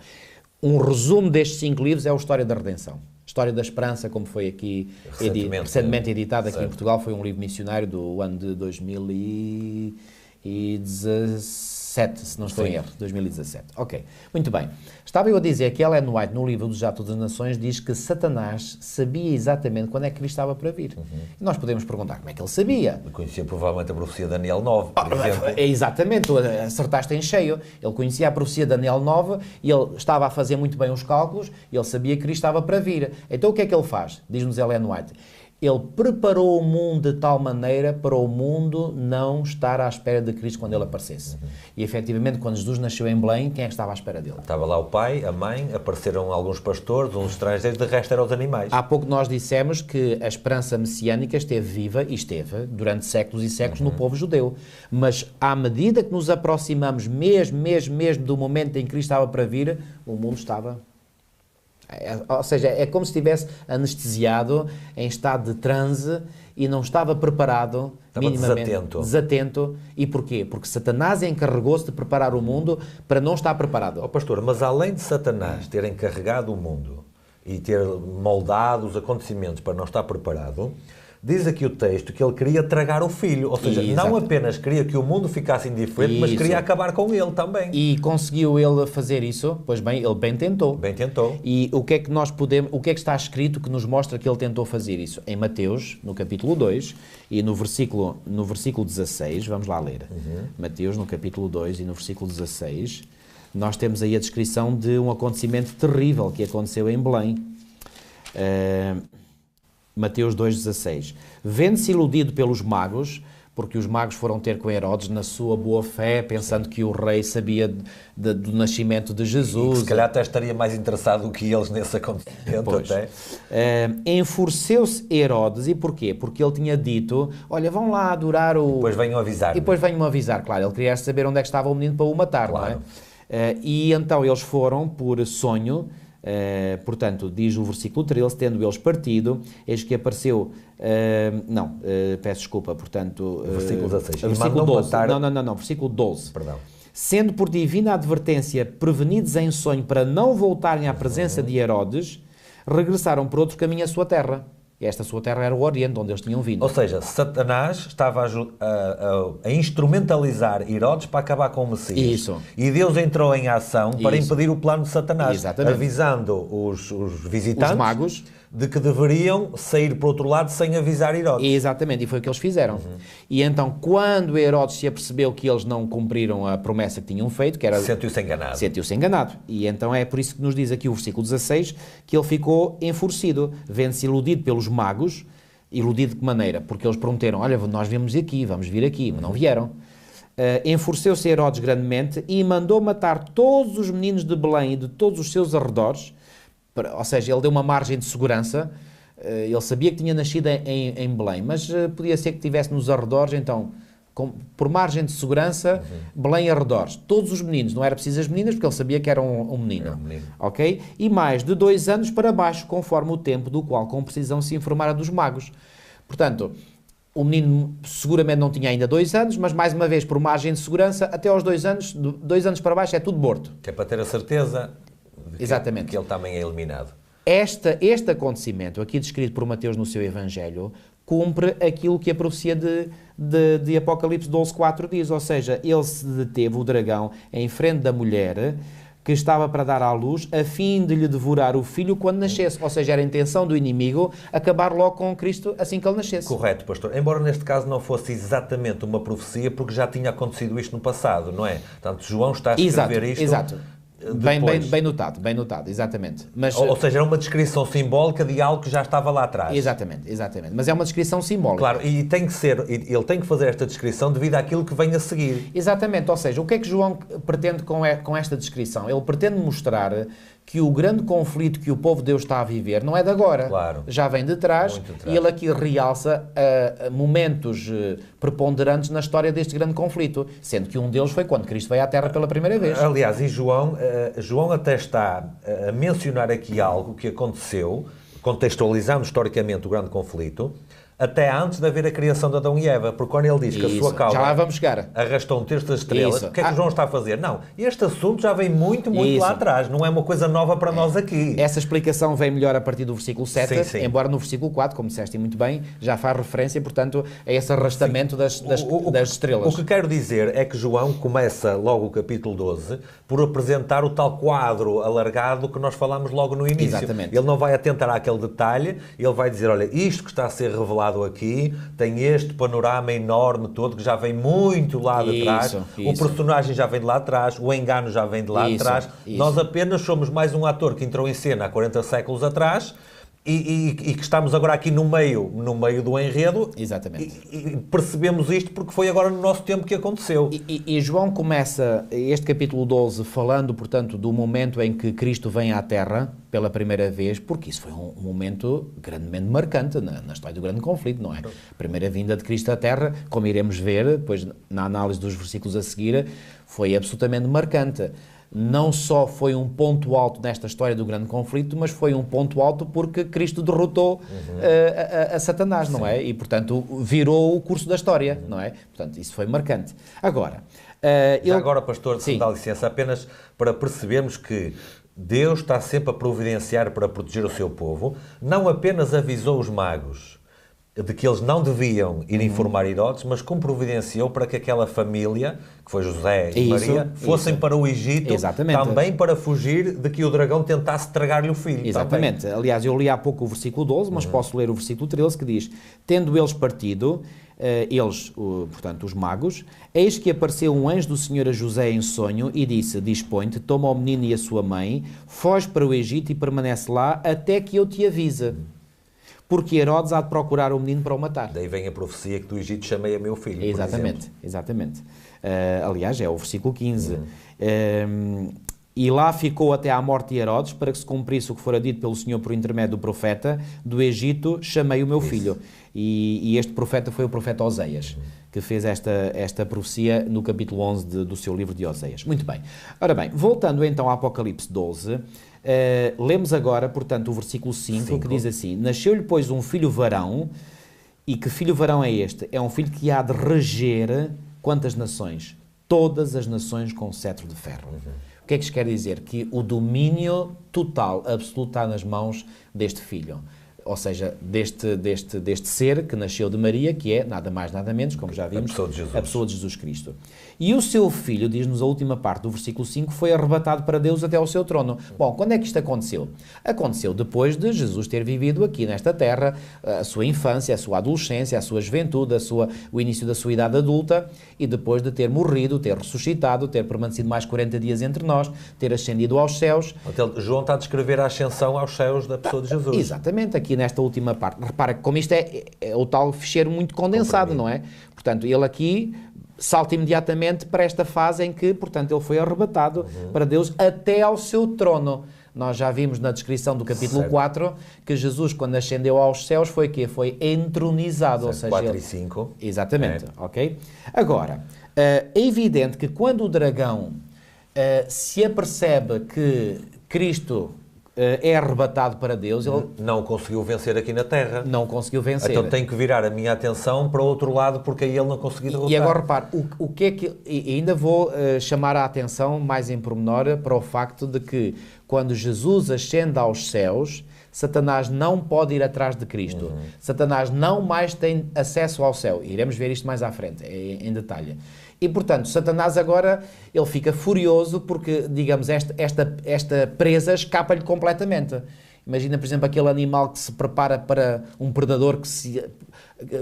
Um resumo destes 5 livros é o História da Redenção. História da Esperança, como foi aqui recentemente editado aqui em Portugal, foi um livro missionário do ano de 2017, se não estou em erro, 2017. Ok, muito bem. Estava eu a dizer que Ellen White, no livro do Já Todas as Nações, diz que Satanás sabia exatamente quando é que Cristo estava para vir. E nós podemos perguntar como é que ele sabia. Ele conhecia provavelmente a profecia de Daniel 9, por exemplo. Exatamente, tu acertaste em cheio. Ele conhecia a profecia de Daniel 9 e ele estava a fazer muito bem os cálculos e ele sabia que Cristo estava para vir. Então o que é que ele faz? Diz-nos Ellen White. Ele preparou o mundo de tal maneira para o mundo não estar à espera de Cristo quando ele aparecesse. E, efetivamente, quando Jesus nasceu em Belém, quem é que estava à espera dele? Estava lá o pai, a mãe, apareceram alguns pastores, uns estrangeiros, de resto eram os animais. Há pouco nós dissemos que a esperança messiânica esteve viva, e esteve, durante séculos e séculos, no povo judeu. Mas, à medida que nos aproximamos mesmo do momento em que Cristo estava para vir, o mundo estava... Ou seja, é como se estivesse anestesiado, em estado de transe, e não estava preparado, estava minimamente desatento. E porquê? Porque Satanás encarregou-se de preparar o mundo para não estar preparado. Pastor, mas além de Satanás ter encarregado o mundo e ter moldado os acontecimentos para não estar preparado, diz aqui o texto que ele queria tragar o filho, ou seja, não apenas queria que o mundo ficasse indiferente, mas queria acabar com ele também. E conseguiu ele fazer isso? Pois bem, ele bem tentou. Bem tentou. E o que é que está escrito que nos mostra que ele tentou fazer isso? Em Mateus, no capítulo 2, e no versículo 16, vamos lá ler. Mateus, no capítulo 2 e no versículo 16, nós temos aí a descrição de um acontecimento terrível que aconteceu em Belém. Mateus 2,16. Vendo-se iludido pelos magos, porque os magos foram ter com Herodes na sua boa fé, pensando que o rei sabia do nascimento de Jesus. E que se calhar até estaria mais interessado do que eles nesse acontecimento. Pois. Até. Enfureceu-se Herodes, e porquê? Porque ele tinha dito, olha, vão lá adorar o... E depois venham avisar. E depois venham avisar, claro. Ele queria saber onde é que estava o menino para o matar, claro. Não é? E então eles foram por sonho. Portanto, diz o versículo 13, tendo eles partido, eis que apareceu, peço desculpa, portanto... Versículo 16. Versículo 12. Não, versículo 12. Perdão. Sendo por divina advertência prevenidos em sonho para não voltarem à presença de Herodes, regressaram por outro caminho à sua terra. E esta sua terra era o Oriente, onde eles tinham vindo. Ou seja, Satanás estava a instrumentalizar Herodes para acabar com o Messias. Isso. E Deus entrou em ação para impedir o plano de Satanás. Exatamente. Avisando os visitantes, os magos, de que deveriam sair para o outro lado sem avisar Herodes. Exatamente, e foi o que eles fizeram. E então, quando Herodes se apercebeu que eles não cumpriram a promessa que tinham feito, que era... Sentiu-se enganado. Sentiu-se enganado. E então é por isso que nos diz aqui o versículo 16, que ele ficou enfurecido, vendo-se iludido pelos magos. Iludido de que maneira? Porque eles prometeram, olha, nós vamos vir aqui, mas não vieram. Enfureceu-se Herodes grandemente e mandou matar todos os meninos de Belém e de todos os seus arredores. Ou seja, ele deu uma margem de segurança ele sabia que tinha nascido em Belém, mas podia ser que estivesse nos arredores, então, por margem de segurança, Belém e arredores. Todos os meninos, não era preciso as meninas, porque ele sabia que era um menino. Era um menino. Ok? E mais de 2 anos para baixo, conforme o tempo do qual com precisão se informara dos magos. Portanto, o menino seguramente não tinha ainda 2 anos, mas mais uma vez, por margem de segurança, até aos 2 anos, 2 anos para baixo é tudo morto. Que é para ter a certeza de Exatamente. que ele também é eliminado. Este acontecimento, aqui descrito por Mateus no seu Evangelho, cumpre aquilo que a profecia de Apocalipse 12:4 diz, ou seja, ele se deteve, o dragão, em frente da mulher que estava para dar à luz, a fim de lhe devorar o filho quando nascesse. Ou seja, era a intenção do inimigo acabar logo com Cristo assim que ele nascesse. Correto, pastor. Embora neste caso não fosse exatamente uma profecia, porque já tinha acontecido isto no passado, não é? Portanto, João está a escrever isto... Exato. Bem notado, exatamente. Mas, ou seja, era uma descrição simbólica de algo que já estava lá atrás. Exatamente. Mas é uma descrição simbólica. Claro, e ele tem que fazer esta descrição devido àquilo que vem a seguir. Exatamente, ou seja, o que é que João pretende com esta descrição? Ele pretende mostrar que o grande conflito que o povo de Deus está a viver não é de agora, claro, já vem de trás, e ele aqui realça momentos preponderantes na história deste grande conflito, sendo que um deles foi quando Cristo veio à Terra pela primeira vez. Aliás, e João até está a mencionar aqui algo que aconteceu, contextualizando historicamente o grande conflito, até antes de haver a criação de Adão e Eva, porque quando ele diz que a sua cauda já lá vamos chegar. arrastou um terço das estrelas, o que é que João está a fazer? Não, este assunto já vem muito lá atrás, não é uma coisa nova para nós aqui. Essa explicação vem melhor a partir do versículo 7, sim. embora no versículo 4, como disseste muito bem, já faz referência, portanto, a esse arrastamento das estrelas. O que quero dizer é que João começa logo o capítulo 12 por apresentar o tal quadro alargado que nós falámos logo no início. Exatamente. Ele não vai atentar àquele detalhe, ele vai dizer, olha, isto que está a ser revelado aqui, tem este panorama enorme todo que já vem muito lá de trás, o personagem já vem de lá atrás, o engano já vem de lá atrás, nós apenas somos mais um ator que entrou em cena há 40 séculos atrás e que estamos agora aqui no meio do enredo. Exatamente. E percebemos isto porque foi agora no nosso tempo que aconteceu. E João começa este capítulo 12 falando, portanto, do momento em que Cristo vem à Terra pela primeira vez, porque isso foi um momento grandemente marcante na história do grande conflito, não é? A primeira vinda de Cristo à Terra, como iremos ver, depois na análise dos versículos a seguir, foi absolutamente marcante. Não só foi um ponto alto nesta história do grande conflito, mas foi um ponto alto porque Cristo derrotou a Satanás, não é? E, portanto, virou o curso da história, não é? Portanto, isso foi marcante. Agora... Agora, pastor, se me dá licença, apenas para percebermos que Deus está sempre a providenciar para proteger o seu povo, não apenas avisou os magos de que eles não deviam ir informar Herodes, mas como providenciou para que aquela família, que foi José e Maria, fossem para o Egito, também para fugir de que o dragão tentasse tragar-lhe o filho. Exatamente. Também. Aliás, eu li há pouco o versículo 12, mas posso ler o versículo 13, que diz, tendo eles partido, portanto, os magos, eis que apareceu um anjo do Senhor a José em sonho e disse, dispõe-te, toma o menino e a sua mãe, foge para o Egito e permanece lá até que eu te avise. Porque Herodes há de procurar o menino para o matar. Daí vem a profecia que do Egito chamei a meu filho, Exatamente. Aliás, é o versículo 15. E lá ficou até à morte de Herodes, para que se cumprisse o que fora dito pelo Senhor por intermédio do profeta, do Egito chamei o meu filho. E este profeta foi o profeta Oseias, que fez esta profecia no capítulo 11 do seu livro de Oseias. Muito bem. Ora bem, voltando então a Apocalipse 12... lemos agora, portanto, o versículo 5, que diz assim, nasceu-lhe, pois, um filho varão, e que filho varão é este? É um filho que há de reger quantas nações? Todas as nações com cetro de ferro. O que é que isto quer dizer? Que o domínio total, absoluto, está nas mãos deste filho. Ou seja, deste ser que nasceu de Maria, que é nada mais, nada menos, como já vimos, a pessoa de Jesus Cristo. E o seu filho, diz-nos a última parte do versículo 5, foi arrebatado para Deus até ao seu trono. Bom, quando é que isto aconteceu? Aconteceu depois de Jesus ter vivido aqui nesta terra, a sua infância, a sua adolescência, a sua juventude, o início da sua idade adulta, e depois de ter morrido, ter ressuscitado, ter permanecido mais 40 dias entre nós, ter ascendido aos céus. Então, João está a descrever a ascensão aos céus da pessoa de Jesus. Exatamente, aqui nesta última parte. Repara que como isto é o tal ficheiro muito condensado, não é? Portanto, ele aqui salta imediatamente para esta fase em que, portanto, ele foi arrebatado para Deus até ao seu trono. Nós já vimos na descrição do capítulo Certo. 4 que Jesus, quando ascendeu aos céus, foi o quê? Foi entronizado. Ou Certo, seja, 4 e 5. Exatamente, ok? Agora, é evidente que quando o dragão se apercebe que Cristo é arrebatado para Deus, ele Não conseguiu vencer aqui na Terra. não conseguiu vencer. Então tem que virar a minha atenção para o outro lado, porque aí ele não conseguiu derrotar. E agora repare, o que é que... E ainda vou chamar a atenção mais em pormenor para o facto de que quando Jesus ascende aos céus, Satanás não pode ir atrás de Cristo. Satanás não mais tem acesso ao céu. Iremos ver isto mais à frente, em detalhe. E, portanto, Satanás agora, ele fica furioso porque, digamos, esta presa escapa-lhe completamente. Imagina, por exemplo, aquele animal que se prepara para um predador que se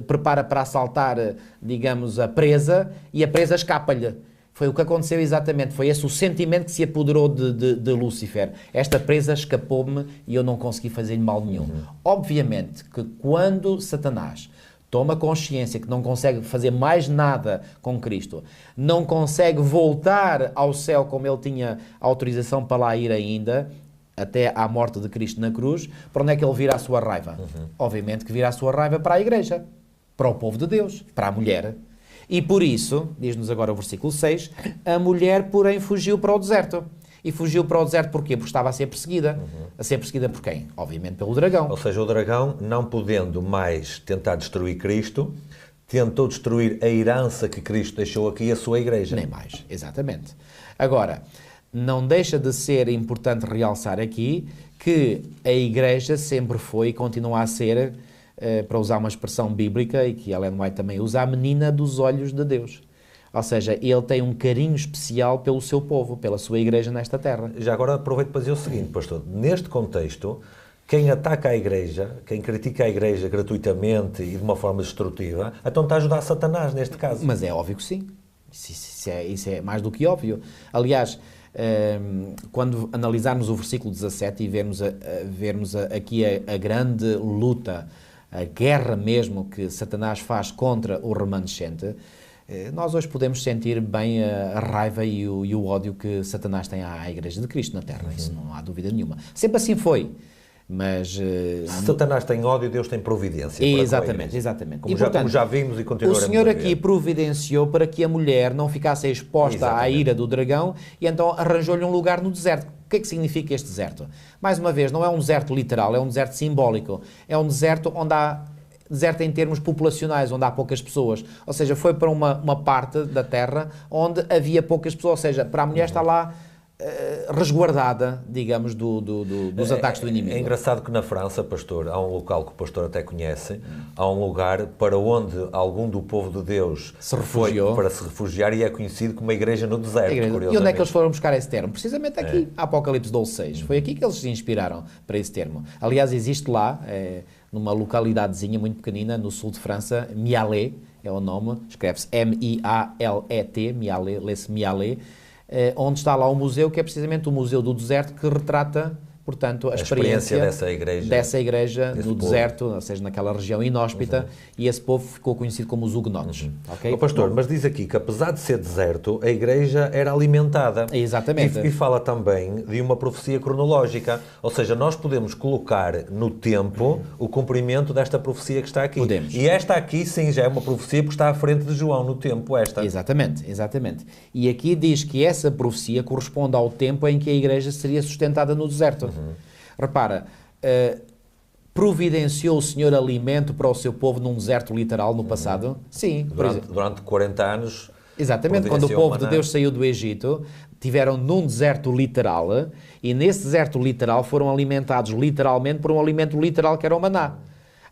prepara para assaltar, digamos, a presa e a presa escapa-lhe. Foi o que aconteceu exatamente. Foi esse o sentimento que se apoderou de Lúcifer. Esta presa escapou-me e eu não consegui fazer-lhe mal nenhum. Obviamente que quando Satanás toma consciência que não consegue fazer mais nada com Cristo, não consegue voltar ao céu como ele tinha autorização para lá ir ainda, até à morte de Cristo na cruz, para onde é que ele vira a sua raiva? Obviamente que vira a sua raiva para a igreja, para o povo de Deus, para a mulher. E por isso, diz-nos agora o versículo 6, a mulher, porém, fugiu para o deserto. E fugiu para o deserto porquê? Porque estava a ser perseguida. A ser perseguida por quem? Obviamente pelo dragão. Ou seja, o dragão, não podendo mais tentar destruir Cristo, tentou destruir a herança que Cristo deixou aqui, a sua igreja. Nem mais, exatamente. Agora, não deixa de ser importante realçar aqui que a igreja sempre foi e continua a ser, para usar uma expressão bíblica, e que Ellen White também usa, a menina dos olhos de Deus. Ou seja, ele tem um carinho especial pelo seu povo, pela sua igreja nesta terra. Já agora aproveito para dizer o seguinte, pastor. Neste contexto, quem ataca a igreja, quem critica a igreja gratuitamente e de uma forma destrutiva, então está a ajudar Satanás neste caso. Mas é óbvio que sim. Isso é mais do que óbvio. Aliás, quando analisarmos o versículo 17 e vermos aqui a grande luta, a guerra mesmo que Satanás faz contra o remanescente, nós hoje podemos sentir bem a raiva e o ódio que Satanás tem à Igreja de Cristo na Terra. Isso não há dúvida nenhuma. Sempre assim foi. Mas... Se Satanás tem ódio, Deus tem providência. Exatamente, exatamente. Como já vimos e continuaremos o Senhor a ver. aqui providenciou para que a mulher não ficasse exposta à ira do dragão e então arranjou-lhe um lugar no deserto. O que é que significa este deserto? Mais uma vez, não é um deserto literal, é um deserto simbólico. É um deserto onde há... deserto em termos populacionais, onde há poucas pessoas. Ou seja, foi para uma parte da terra onde havia poucas pessoas. Ou seja, para a mulher estar lá resguardada, digamos, dos ataques do inimigo. É engraçado que na França, pastor, há um local que o pastor até conhece, há um lugar para onde algum do povo de Deus se refugiou. Foi para se refugiar e é conhecido como a igreja no deserto. E onde é que eles foram buscar esse termo? Precisamente aqui, Apocalipse 12:6. Foi aqui que eles se inspiraram para esse termo. Aliás, existe lá, numa localidadezinha muito pequenina, no sul de França, Mialet, é o nome, escreve-se M-I-A-L-E-T, Mialet, lê-se Mialet, onde está lá um museu, que é precisamente o Museu do Deserto, que retrata, portanto, a experiência dessa igreja no deserto, ou seja, naquela região inóspita, e esse povo ficou conhecido como os hugonotes. Okay? Pastor, mas diz aqui que apesar de ser deserto, a igreja era alimentada. Exatamente. E fala também de uma profecia cronológica, ou seja, nós podemos colocar no tempo o cumprimento desta profecia que está aqui. Podemos. E esta aqui, sim, já é uma profecia porque está à frente de João no tempo, esta. Exatamente, exatamente. E aqui diz que essa profecia corresponde ao tempo em que a igreja seria sustentada no deserto. Repara, providenciou o Senhor alimento para o seu povo num deserto literal no passado? Sim. Durante 40 anos. Exatamente, quando o povo de Deus saiu do Egito, tiveram num deserto literal, e nesse deserto literal foram alimentados literalmente por um alimento literal que era o maná.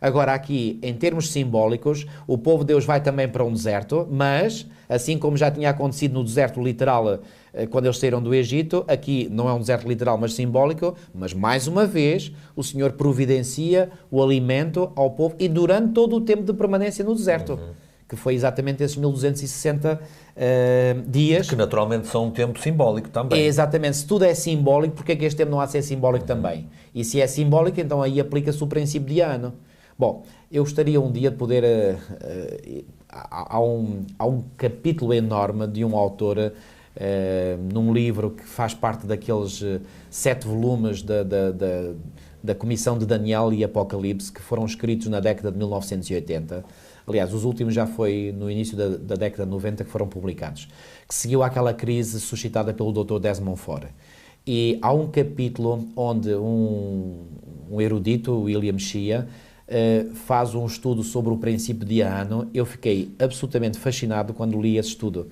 Agora aqui, em termos simbólicos, o povo de Deus vai também para um deserto, mas, assim como já tinha acontecido no deserto literal quando eles saíram do Egito, aqui não é um deserto literal, mas simbólico, mas mais uma vez o Senhor providencia o alimento ao povo e durante todo o tempo de permanência no deserto, que foi exatamente esses 1260 dias. Que naturalmente são um tempo simbólico também. Exatamente, se tudo é simbólico, porque é que este tempo não há de ser simbólico também? E se é simbólico, então aí aplica-se o princípio de ano. Bom, eu gostaria um dia de poder... há um capítulo enorme de um autor num livro que faz parte daqueles 7 volumes da Comissão de Daniel e Apocalipse, que foram escritos na década de 1980. Aliás, os últimos já foi no início da década de 90 que foram publicados, que seguiu àquela crise suscitada pelo Dr. Desmond Ford. E há um capítulo onde um erudito, William Shea, faz um estudo sobre o princípio de Ahano. Eu fiquei absolutamente fascinado quando li esse estudo,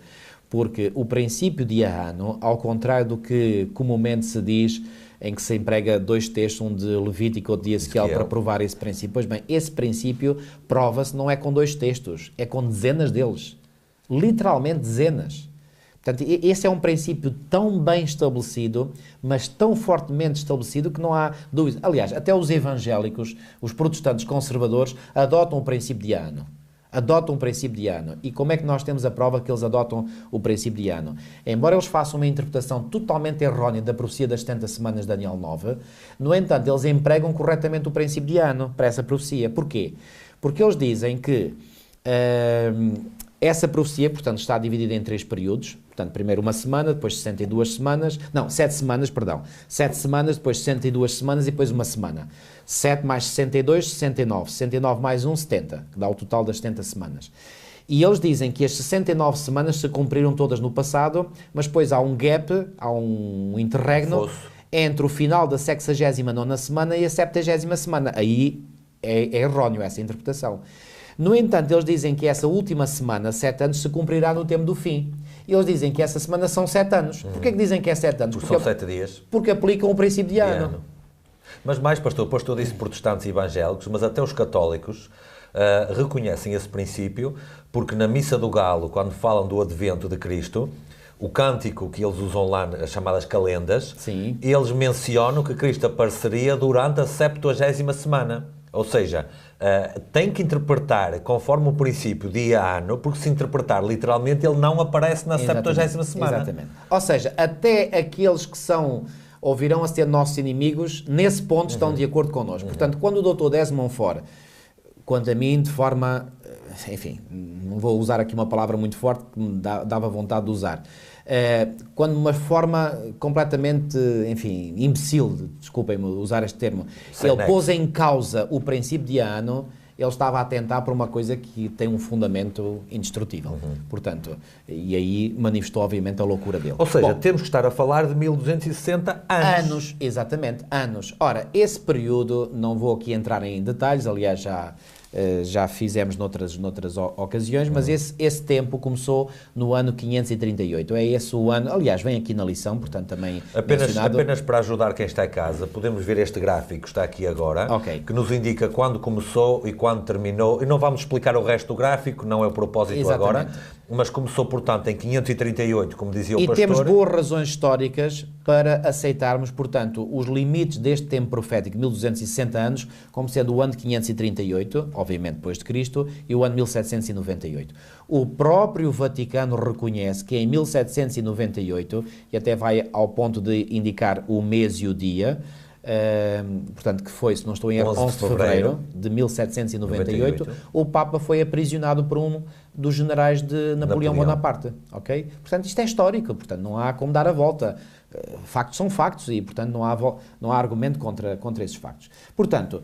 porque o princípio de Ahano, ao contrário do que comumente se diz, em que se emprega 2 textos, um de Levítico e outro de Ezequiel, para provar esse princípio. Pois bem, esse princípio prova-se não é com 2 textos, é com dezenas deles. Literalmente dezenas. Portanto, esse é um princípio tão bem estabelecido, mas tão fortemente estabelecido que não há dúvida. Aliás, até os evangélicos, os protestantes conservadores, adotam o princípio de Ahano. Adotam o princípio de Ahano. E como é que nós temos a prova que eles adotam o princípio de Ahano? Embora eles façam uma interpretação totalmente errónea da profecia das 70 semanas de Daniel 9, no entanto, eles empregam corretamente o princípio de Ahano para essa profecia. Porquê? Porque eles dizem que essa profecia, portanto, está dividida em 3 períodos. Portanto, primeiro uma semana, depois 62 semanas, não, 7 semanas, perdão. 7 semanas, depois 62 semanas e depois uma semana. 7 mais 62, 69. 69 mais 1, 70, que dá o total das 70 semanas. E eles dizem que as 69 semanas se cumpriram todas no passado, mas depois há um gap, há um interregno entre o final da 69ª semana e a 70ª semana. Aí é erróneo essa interpretação. No entanto, eles dizem que essa última semana, 7 anos, se cumprirá no tempo do fim. E eles dizem que essa semana são 7 anos. Porquê que dizem que é 7 anos? Porque são 7 dias. Porque aplicam o princípio de Ahano. Mas mais, pastor, o pastor disse protestantes e evangélicos, mas até os católicos reconhecem esse princípio, porque na Missa do Galo, quando falam do advento de Cristo, o cântico que eles usam lá, as chamadas calendas, sim, eles mencionam que Cristo apareceria durante a 70ª semana. Ou seja, tem que interpretar conforme o princípio de Ahano, porque se interpretar literalmente, ele não aparece na 70ª semana. Exatamente. Ou seja, até aqueles que são ou virão a ser nossos inimigos, nesse ponto estão de acordo connosco. Portanto, quando o Dr. Desmond Ford, quanto a mim, de forma, enfim, não vou usar aqui uma palavra muito forte que me dava vontade de usar, quando de uma forma completamente, enfim, imbecil, desculpem-me usar este termo, ele pôs em causa o princípio de Ahano, ele estava a atentar para uma coisa que tem um fundamento indestrutível. Portanto, e aí manifestou obviamente a loucura dele. Ou seja, temos que estar a falar de 1260 anos. Anos, exatamente, anos. Ora, esse período, não vou aqui entrar em detalhes, aliás já fizemos noutras ocasiões, mas esse tempo começou no ano 538. É esse o ano, aliás, vem aqui na lição, portanto também apenas para ajudar quem está em casa, podemos ver este gráfico que está aqui agora, que nos indica quando começou e quando terminou, e não vamos explicar o resto do gráfico, não é o propósito agora, mas começou, portanto, em 538, como dizia o pastor. E temos boas razões históricas para aceitarmos, portanto, os limites deste tempo profético, 1260 anos, como sendo o ano de 538, obviamente depois de Cristo, e o ano 1798. O próprio Vaticano reconhece que em 1798, e até vai ao ponto de indicar o mês e o dia, portanto, que foi, se não estou em erro, 11 de fevereiro de 1798, o Papa foi aprisionado por um dos generais de Napoleão Bonaparte, ok? Portanto, isto é histórico, portanto, não há como dar a volta. Factos são factos e, portanto, não há argumento contra esses factos. Portanto,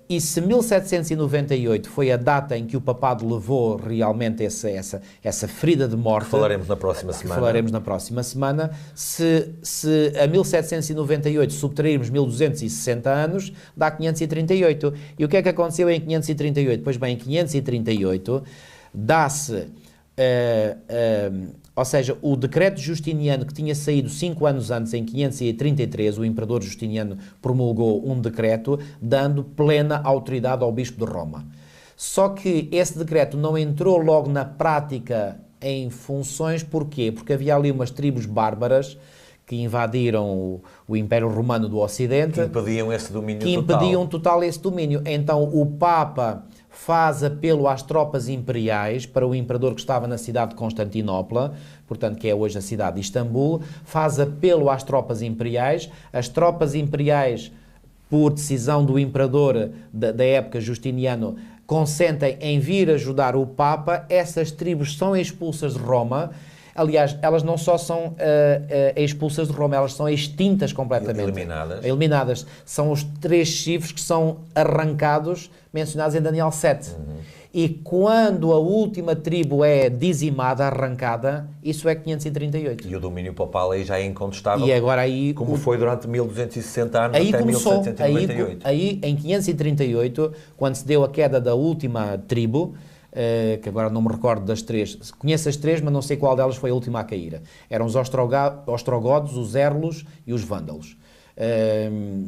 e se 1798 foi a data em que o papado levou realmente essa ferida de morte... Falaremos na próxima semana. Falaremos na próxima semana. Se a 1798 subtrairmos 1260 anos, dá 538. E o que é que aconteceu em 538? Pois bem, em 538 dá-se... ou seja, o decreto justiniano que tinha saído 5 anos antes, em 533, o imperador Justiniano promulgou um decreto dando plena autoridade ao bispo de Roma. Só que esse decreto não entrou logo na prática em funções, porquê? Porque havia ali umas tribos bárbaras que invadiram o Império Romano do Ocidente. Que impediam esse domínio total. Que impediam total esse domínio. Então o Papa faz apelo às tropas imperiais para o imperador que estava na cidade de Constantinopla, portanto, que é hoje a cidade de Istambul, faz apelo às tropas imperiais. As tropas imperiais, por decisão do imperador da época, Justiniano, consentem em vir ajudar o Papa. Essas tribos são expulsas de Roma. Aliás, elas não só são expulsas de Roma, elas são extintas completamente. Eliminadas. São os 3 chifres que são arrancados, mencionados em Daniel 7. E quando a última tribo é dizimada, arrancada, isso é 538. E o domínio papal aí já é incontestável, e agora aí, como foi durante 1260 anos aí até começou, 1798. Aí, em 538, quando se deu a queda da última tribo, que agora não me recordo das 3, conheço as 3, mas não sei qual delas foi a última a cair. Eram os ostrogodos, os érlos e os vândalos.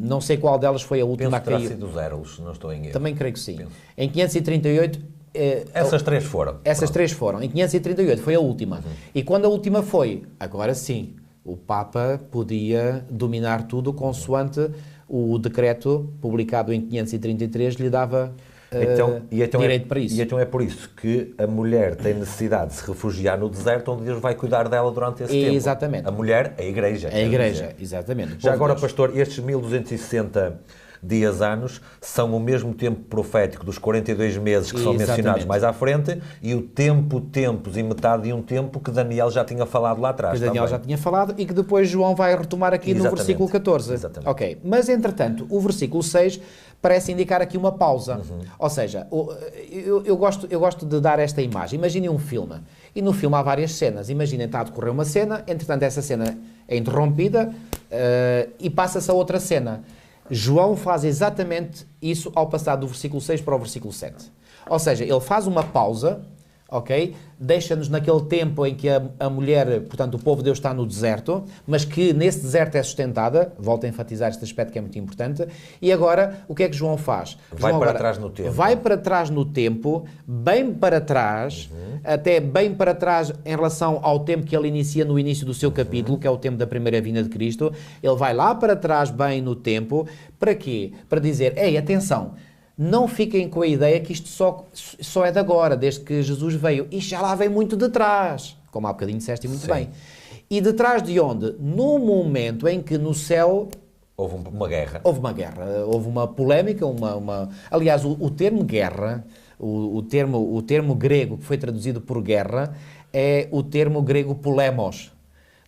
Não sei qual delas foi a última a cair. Penso que terá sido os érlos, não estou em erro. Também creio que sim. Penso. Em 538... essas 3 foram. Essas 3 foram. Em 538 foi a última. E quando a última foi, agora sim, o Papa podia dominar tudo consoante o decreto publicado em 533 lhe dava direito para isso. E então é por isso que a mulher tem necessidade de se refugiar no deserto, onde Deus vai cuidar dela durante esse tempo. Exatamente. A mulher, a Igreja. A Igreja, exatamente. Já agora, pastor, estes 1260 dias-anos são o mesmo tempo profético dos 42 meses que são mencionados mais à frente e o tempo, tempos e metade de um tempo que Daniel já tinha falado lá atrás. Que Daniel já tinha falado e que depois João vai retomar aqui no versículo 14. Exatamente. Ok, mas entretanto, o versículo 6 parece indicar aqui uma pausa. Ou seja, eu gosto de dar esta imagem. Imaginem um filme. E no filme há várias cenas. Imaginem, está a decorrer uma cena, entretanto essa cena é interrompida e passa-se a outra cena. João faz exatamente isso ao passar do versículo 6 para o versículo 7. Ou seja, ele faz uma pausa, ok? Deixa-nos naquele tempo em que a mulher, portanto, o povo de Deus está no deserto, mas que nesse deserto é sustentada. Volto a enfatizar este aspecto que é muito importante. E agora, o que é que João faz? Vai João para agora trás no tempo. Vai para trás no tempo, bem para trás, até bem para trás em relação ao tempo que ele inicia no início do seu capítulo, que é o tempo da primeira vinda de Cristo. Ele vai lá para trás bem no tempo. Para quê? Para dizer, ei, atenção, não fiquem com a ideia que isto só é de agora, desde que Jesus veio. Isto já lá vem muito de trás, como há bocadinho disseste muito bem. E de trás de onde? No momento em que no céu... Houve uma guerra. Houve uma polémica, aliás, o termo guerra, o termo grego que foi traduzido por guerra, é o termo grego polemos,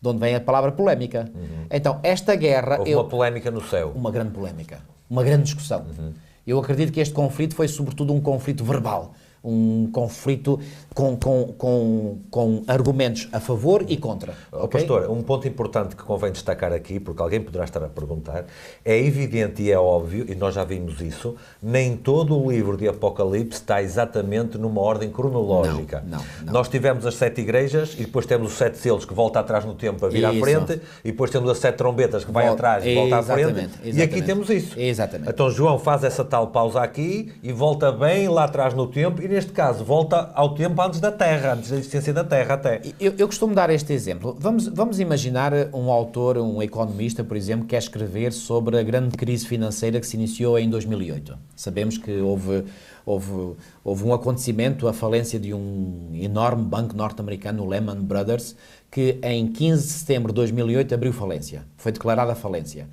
de onde vem a palavra polémica. Então, esta guerra... Houve uma polémica no céu. Uma grande polémica, uma grande discussão. Eu acredito que este conflito foi sobretudo um conflito verbal, um conflito com argumentos a favor e contra. Okay? Pastor, um ponto importante que convém destacar aqui, porque alguém poderá estar a perguntar, é evidente e é óbvio, e nós já vimos isso, nem todo o livro de Apocalipse está exatamente numa ordem cronológica. Não. Nós tivemos as 7 igrejas e depois temos os 7 selos que volta atrás no tempo a vir à frente e depois temos as 7 trombetas que vai atrás e volta à frente. E aqui temos isso. Exatamente. Então João faz essa tal pausa aqui e volta bem lá atrás no tempo e neste caso volta ao tempo antes da Terra, antes da existência da Terra até. Eu costumo dar este exemplo. Vamos imaginar um autor, um economista, por exemplo, que quer escrever sobre a grande crise financeira que se iniciou em 2008. Sabemos que houve um acontecimento, a falência de um enorme banco norte-americano, o Lehman Brothers, que em 15 de setembro de 2008 abriu falência. Foi declarada falência.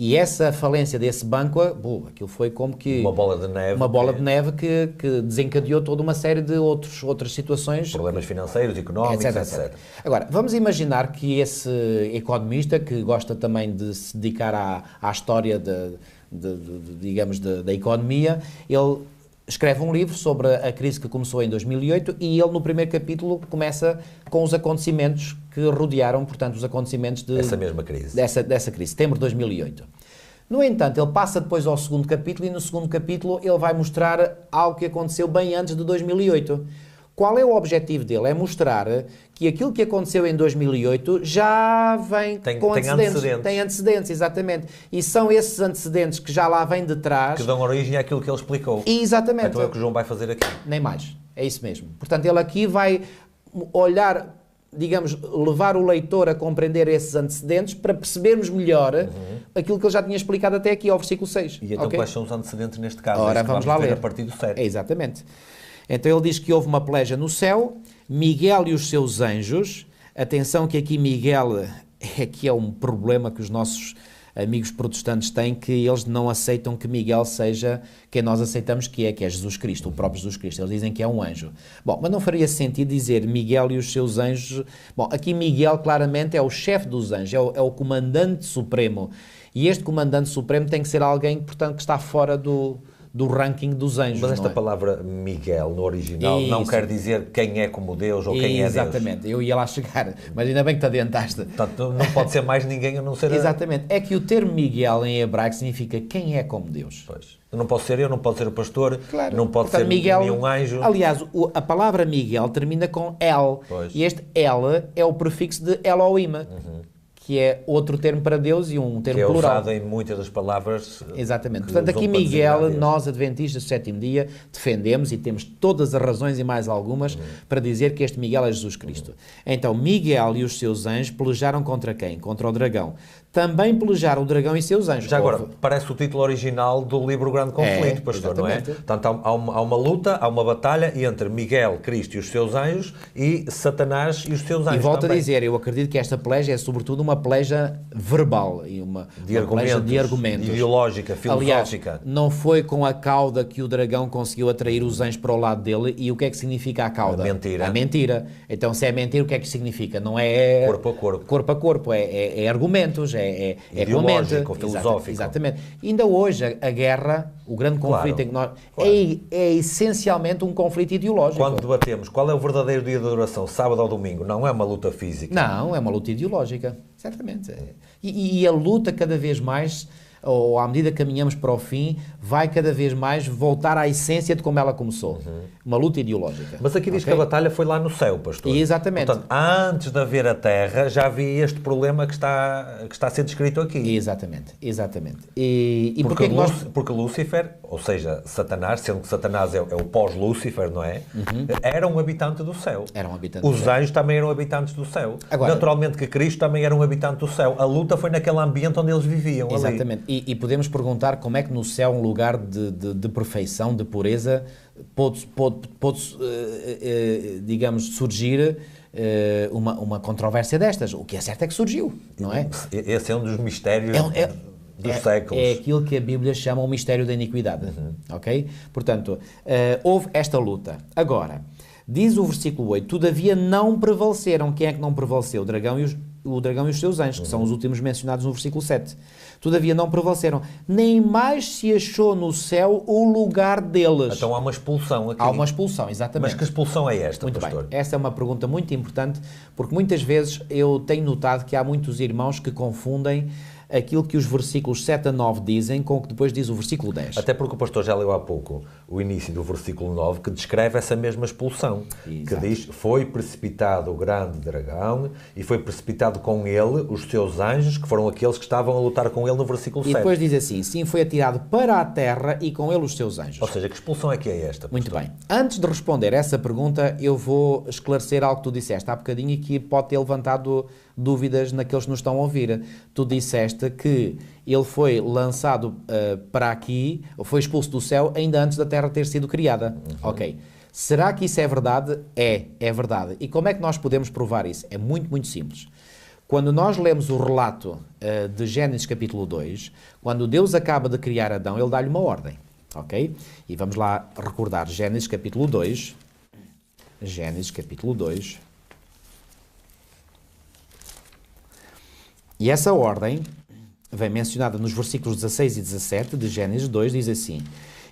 E essa falência desse banco, aquilo foi como que... Uma bola de neve. Uma bola de neve que desencadeou toda uma série de outras situações. Problemas financeiros, económicos, etc. Agora, vamos imaginar que esse economista, que gosta também de se dedicar à história digamos, da economia, ele escreve um livro sobre a crise que começou em 2008 e ele no primeiro capítulo começa com os acontecimentos que rodearam, portanto, os acontecimentos essa mesma crise. Dessa crise, setembro de 2008. No entanto, ele passa depois ao segundo capítulo e no segundo capítulo ele vai mostrar algo que aconteceu bem antes de 2008. Qual é o objetivo dele? É mostrar que aquilo que aconteceu em 2008 já vem com antecedentes. Tem antecedentes, exatamente. E são esses antecedentes que já lá vêm de trás... Que dão origem àquilo que ele explicou. Exatamente. Então é o que o João vai fazer aqui. Nem mais. É isso mesmo. Portanto, ele aqui vai olhar, digamos, levar o leitor a compreender esses antecedentes para percebermos melhor aquilo que ele já tinha explicado até aqui, ao versículo 6. E então quais são os antecedentes neste caso? Ora, vamos lá ler. A partir do 7. Exatamente. Então ele diz que houve uma peleja no céu, Miguel e os seus anjos. Atenção que aqui Miguel é um problema que os nossos amigos protestantes têm, que eles não aceitam que Miguel seja quem nós aceitamos que é Jesus Cristo, o próprio Jesus Cristo. Eles dizem que é um anjo. Bom, mas não faria sentido dizer Miguel e os seus anjos. Bom, aqui Miguel claramente é o chefe dos anjos, é o comandante supremo. E este comandante supremo tem que ser alguém, portanto, que está fora do ranking dos anjos. Mas esta palavra Miguel, no original, não quer dizer quem é como Deus ou quem é Deus. Exatamente, eu ia lá chegar, mas ainda bem que te adiantaste. Portanto, não pode ser mais ninguém a não ser... Exatamente, é que o termo Miguel em hebraico significa quem é como Deus. Pois. Não posso ser eu, não pode ser o pastor, claro. Não pode Portanto, ser Miguel, nenhum anjo. Aliás, a palavra Miguel termina com El, pois. E este El é o prefixo de Elohim. Que é outro termo para Deus e um termo plural. Que é usado em muitas das palavras. Exatamente. Portanto, aqui Miguel, nós adventistas do sétimo dia, defendemos e temos todas as razões e mais algumas para dizer que este Miguel é Jesus Cristo. Então, Miguel e os seus anjos pelejaram contra quem? Contra o dragão. Também pelejaram o dragão e seus anjos. Já agora, parece o título original do livro Grande Conflito, pastor, exatamente. Não é? Portanto, há uma luta, há uma batalha entre Miguel, Cristo e os seus anjos e Satanás e os seus anjos. E volto também. a dizer, eu acredito que esta peleja é sobretudo uma peleja verbal e uma peleja de argumentos. Ideológica, filosófica. Aliás, não foi com a cauda que o dragão conseguiu atrair os anjos para o lado dele. E o que é que significa a cauda? A mentira. A mentira. Então, se é mentira, o que é que significa? Não é corpo a corpo. Corpo a corpo, é argumentos, é ideológico, filosófico. Exatamente. Ainda hoje, a guerra, o grande conflito em que nós... Claro. É essencialmente um conflito ideológico. Quando debatemos qual é o verdadeiro dia de adoração, sábado ou domingo, não é uma luta física. Não, é uma luta ideológica. Certamente. E a luta cada vez mais, ou à medida que caminhamos para o fim, vai cada vez mais voltar à essência de como ela começou. Uma luta ideológica. Mas aqui diz que a batalha foi lá no céu, pastor. Exatamente. Portanto, antes de haver a terra, já havia este problema que está a ser descrito aqui. Exatamente. Porque Lúcifer, ou seja, Satanás, sendo que Satanás é o pós-Lúcifer, não é? Era um habitante do céu. Os anjos também eram habitantes do céu. Agora, naturalmente que Cristo também era um habitante do céu. A luta foi naquele ambiente onde eles viviam. Exatamente. E podemos perguntar como é que no céu, um lugar de perfeição, de pureza, pôde digamos, surgir uma controvérsia destas. O que é certo é que surgiu, não é? Esse é um dos mistérios dos séculos. É aquilo que a Bíblia chama o mistério da iniquidade. Ok? Portanto, houve esta luta. Agora, diz o versículo 8, todavia não prevaleceram. Quem é que não prevaleceu? O dragão e os seus anjos, que são os últimos mencionados no versículo 7. Todavia não prevaleceram, nem mais se achou no céu o lugar deles. Então há uma expulsão aqui. Há uma expulsão, exatamente. Mas que expulsão é esta, muito pastor? Bem. Essa é uma pergunta muito importante, porque muitas vezes eu tenho notado que há muitos irmãos que confundem aquilo que os versículos 7 a 9 dizem com o que depois diz o versículo 10. Até porque o pastor já leu há pouco o início do versículo 9, que descreve essa mesma expulsão. Exato. Que diz, foi precipitado o grande dragão e foi precipitado com ele os seus anjos, que foram aqueles que estavam a lutar com ele no versículo 7. E depois diz assim, sim, foi atirado para a terra e com ele os seus anjos. Ou seja, que expulsão é que é esta, pastor? Muito bem. Antes de responder essa pergunta, eu vou esclarecer algo que tu disseste há bocadinho e que pode ter levantado dúvidas naqueles que nos estão a ouvir. Tu disseste que ele foi lançado para aqui, ou foi expulso do céu, ainda antes da terra ter sido criada. Ok. Será que isso é verdade? É verdade. E como é que nós podemos provar isso? É muito, muito simples. Quando nós lemos o relato de Gênesis capítulo 2, quando Deus acaba de criar Adão, ele dá-lhe uma ordem. Ok? E vamos lá recordar Gênesis capítulo 2. Gênesis capítulo 2. E essa ordem vem mencionada nos versículos 16 e 17 de Gênesis 2, diz assim,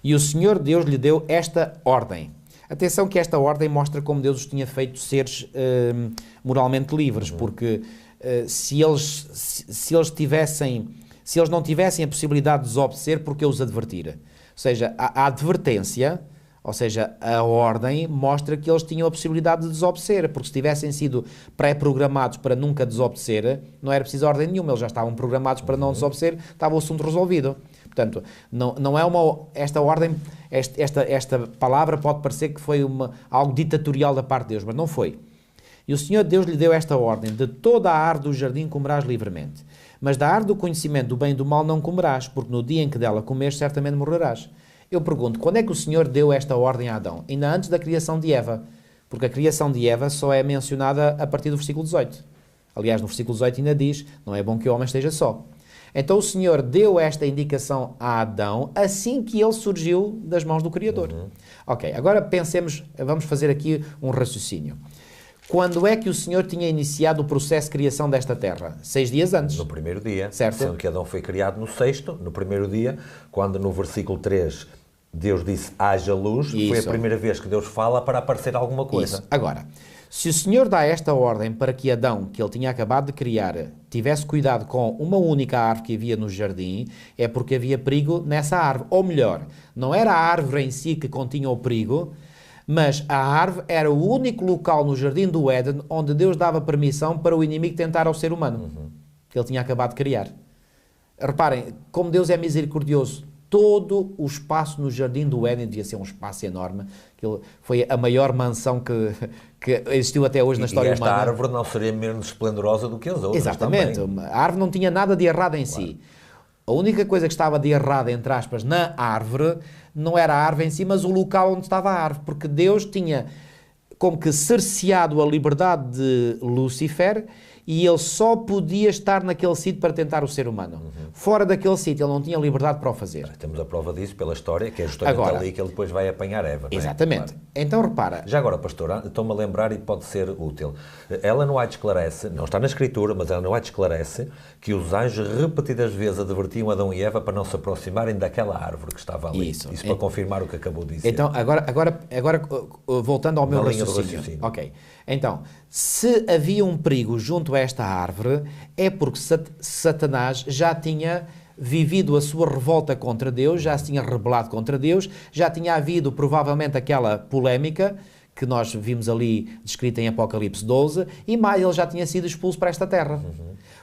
e o Senhor Deus lhe deu esta ordem. Atenção que esta ordem mostra como Deus os tinha feito seres moralmente livres, porque se eles não tivessem a possibilidade de desobedecer, porque eu os advertira. Ou seja, a advertência... Ou seja, a ordem mostra que eles tinham a possibilidade de desobedecer, porque se tivessem sido pré-programados para nunca desobedecer, não era preciso ordem nenhuma, eles já estavam programados para não desobedecer, estava o assunto resolvido. Portanto, não é esta ordem, esta palavra pode parecer que foi algo ditatorial da parte de Deus, mas não foi. E o Senhor Deus lhe deu esta ordem, de toda a árvore do jardim comerás livremente, mas da árvore do conhecimento do bem e do mal não comerás, porque no dia em que dela comeres certamente morrerás. Eu pergunto, quando é que o Senhor deu esta ordem a Adão? Ainda antes da criação de Eva, porque a criação de Eva só é mencionada a partir do versículo 18. Aliás, no versículo 18 ainda diz, não é bom que o homem esteja só. Então o Senhor deu esta indicação a Adão assim que ele surgiu das mãos do Criador. Ok, agora pensemos, vamos fazer aqui um raciocínio. Quando é que o Senhor tinha iniciado o processo de criação desta terra? 6 dias antes. No primeiro dia, certo? Sendo que Adão foi criado no sexto, no primeiro dia, quando no versículo 3 Deus disse haja luz, Isso. foi a primeira vez que Deus fala para aparecer alguma coisa. Isso. Agora, se o Senhor dá esta ordem para que Adão, que ele tinha acabado de criar, tivesse cuidado com uma única árvore que havia no jardim, é porque havia perigo nessa árvore. Ou melhor, não era a árvore em si que continha o perigo, mas a árvore era o único local no jardim do Éden onde Deus dava permissão para o inimigo tentar ao ser humano, que ele tinha acabado de criar. Reparem, como Deus é misericordioso, todo o espaço no jardim do Éden devia ser um espaço enorme, que foi a maior mansão que existiu até hoje na história humana. E esta árvore não seria menos esplendorosa do que as outras. Exatamente, também. A árvore não tinha nada de errado em si. A única coisa que estava de errado, entre aspas, na árvore, não era a árvore em si, mas o local onde estava a árvore, porque Deus tinha como que cerceado a liberdade de Lúcifer e ele só podia estar naquele sítio para tentar o ser humano. Fora daquele sítio ele não tinha liberdade para o fazer. Temos a prova disso pela história, que é justamente Agora, ali que ele depois vai apanhar Eva. Exatamente. Claro. Então repara... Já agora, pastora, estou-me a lembrar e pode ser útil. Ellen White esclarece, não está na Escritura, mas Ellen White esclarece que os anjos repetidas vezes advertiam Adão e Eva para não se aproximarem daquela árvore que estava ali. Isso para confirmar o que acabou de dizer. Então, agora voltando ao meu raciocínio. Ok. Então, se havia um perigo junto a esta árvore, é porque Satanás já tinha vivido a sua revolta contra Deus, já se tinha rebelado contra Deus, já tinha havido provavelmente aquela polémica que nós vimos ali descrita em Apocalipse 12, e mais, ele já tinha sido expulso para esta terra.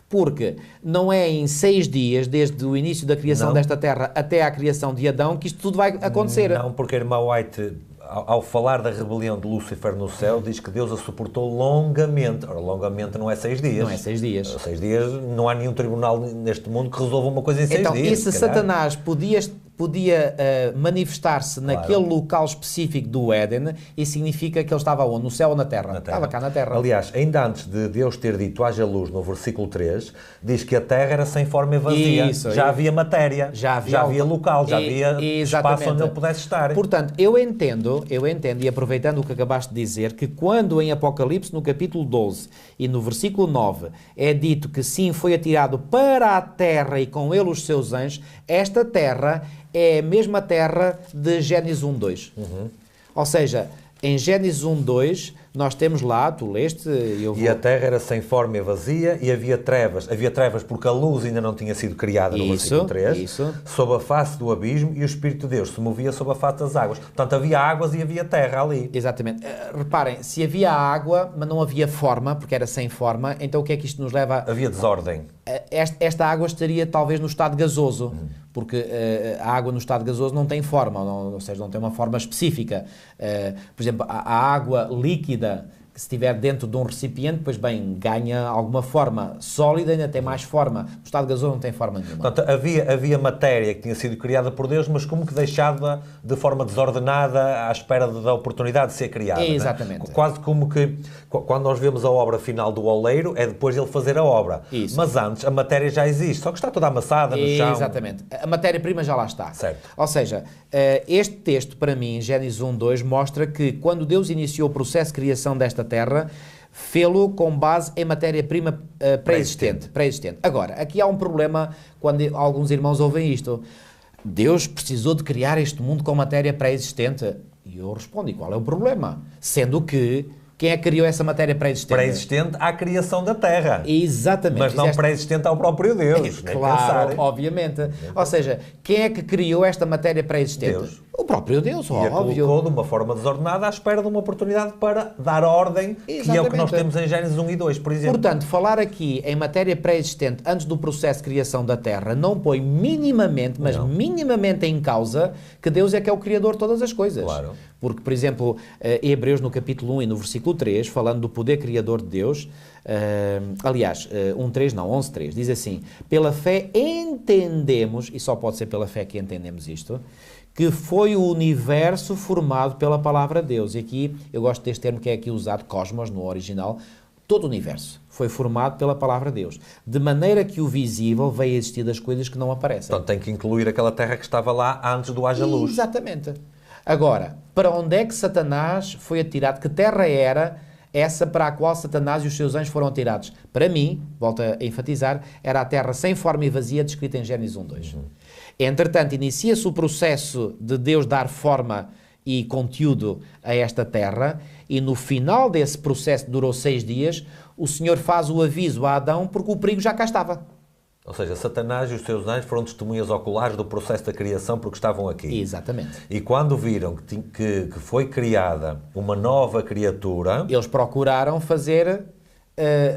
Porque não é em 6 dias, desde o início da criação desta terra até à criação de Adão, que isto tudo vai acontecer. Não, porque a irmã White, ao falar da rebelião de Lúcifer no céu, diz que Deus a suportou longamente. Ora, longamente não é 6 dias. Não é 6 dias. 6 dias, não há nenhum tribunal neste mundo que resolva uma coisa em 6 dias. Então, e se Satanás podia manifestar-se naquele local específico do Éden, isso significa que ele estava onde? No céu ou na terra? Estava cá na terra. Aliás, ainda antes de Deus ter dito haja luz, no versículo 3, diz que a terra era sem forma e vazia. Já havia matéria, já havia local, já havia espaço onde ele pudesse estar. Portanto, eu entendo, e aproveitando o que acabaste de dizer, que quando em Apocalipse, no capítulo 12 e no versículo 9, é dito que sim, foi atirado para a terra e com ele os seus anjos, esta terra é a mesma terra de Gênesis 1:2. Ou seja, em Gênesis 1:2, nós temos lá, tu leste... E a terra era sem forma e vazia, e havia trevas. Havia trevas porque a luz ainda não tinha sido criada, no versículo 3, sob a face do abismo, e o Espírito de Deus se movia sob a face das águas. Portanto, havia águas e havia terra ali. Exatamente. Reparem, se havia água, mas não havia forma, porque era sem forma, então o que é que isto nos leva a... Havia desordem. Esta água estaria talvez no estado gasoso, porque a água no estado gasoso não tem forma, ou seja, não tem uma forma específica. Por exemplo, a água líquida, que se estiver dentro de um recipiente, pois bem, ganha alguma forma sólida, ainda tem mais forma. O estado gasoso não tem forma nenhuma. Portanto, havia matéria que tinha sido criada por Deus, mas como que deixada de forma desordenada à espera da oportunidade de ser criada. Exatamente. Quase como que, quando nós vemos a obra final do oleiro, é depois ele fazer a obra. Isso. Mas antes, a matéria já existe, só que está toda amassada no chão. Exatamente. A matéria-prima já lá está. Certo. Ou seja, este texto, para mim, Gênesis 1:2, mostra que quando Deus iniciou o processo de criação desta terra, fê-lo com base em matéria-prima pré-existente. Agora, aqui há um problema quando alguns irmãos ouvem isto. Deus precisou de criar este mundo com matéria pré-existente? E eu respondo, e qual é o problema? Sendo que, quem é que criou essa matéria pré-existente? Pré-existente à criação da Terra. Exatamente. Mas não pré-existente ao próprio Deus. Claro, obviamente. Ou seja, quem é que criou esta matéria pré-existente? Deus. O próprio Deus, óbvio. E a colocou de uma forma desordenada à espera de uma oportunidade para dar ordem, que é o que nós temos em Gênesis 1 e 2, por exemplo. Portanto, falar aqui em matéria pré-existente antes do processo de criação da Terra não põe minimamente, mas minimamente em causa que Deus é que é o Criador de todas as coisas. Claro. Porque, por exemplo, Hebreus no capítulo 1 e no versículo 3, falando do poder criador de Deus, aliás, 1:3 não, 11:3, diz assim: pela fé entendemos, e só pode ser pela fé que entendemos isto, que foi o universo formado pela palavra de Deus. E aqui, eu gosto deste termo que é aqui usado, cosmos, no original, Todo o universo foi formado pela palavra de Deus, de maneira que o visível veio a existir das coisas que não aparecem. Então tem que incluir aquela terra que estava lá antes do haja luz. Exatamente. Agora, para onde é que Satanás foi atirado? Que terra era essa para a qual Satanás e os seus anjos foram atirados? Para mim, volto a enfatizar, era a terra sem forma e vazia descrita em Gênesis 1:2. Entretanto, inicia-se o processo de Deus dar forma e conteúdo a esta terra, e no final desse processo, que durou 6 dias, o Senhor faz o aviso a Adão porque o perigo já cá estava. Ou seja, Satanás e os seus anjos foram testemunhas oculares do processo da criação porque estavam aqui. Exatamente. E quando viram que foi criada uma nova criatura... Eles procuraram fazer,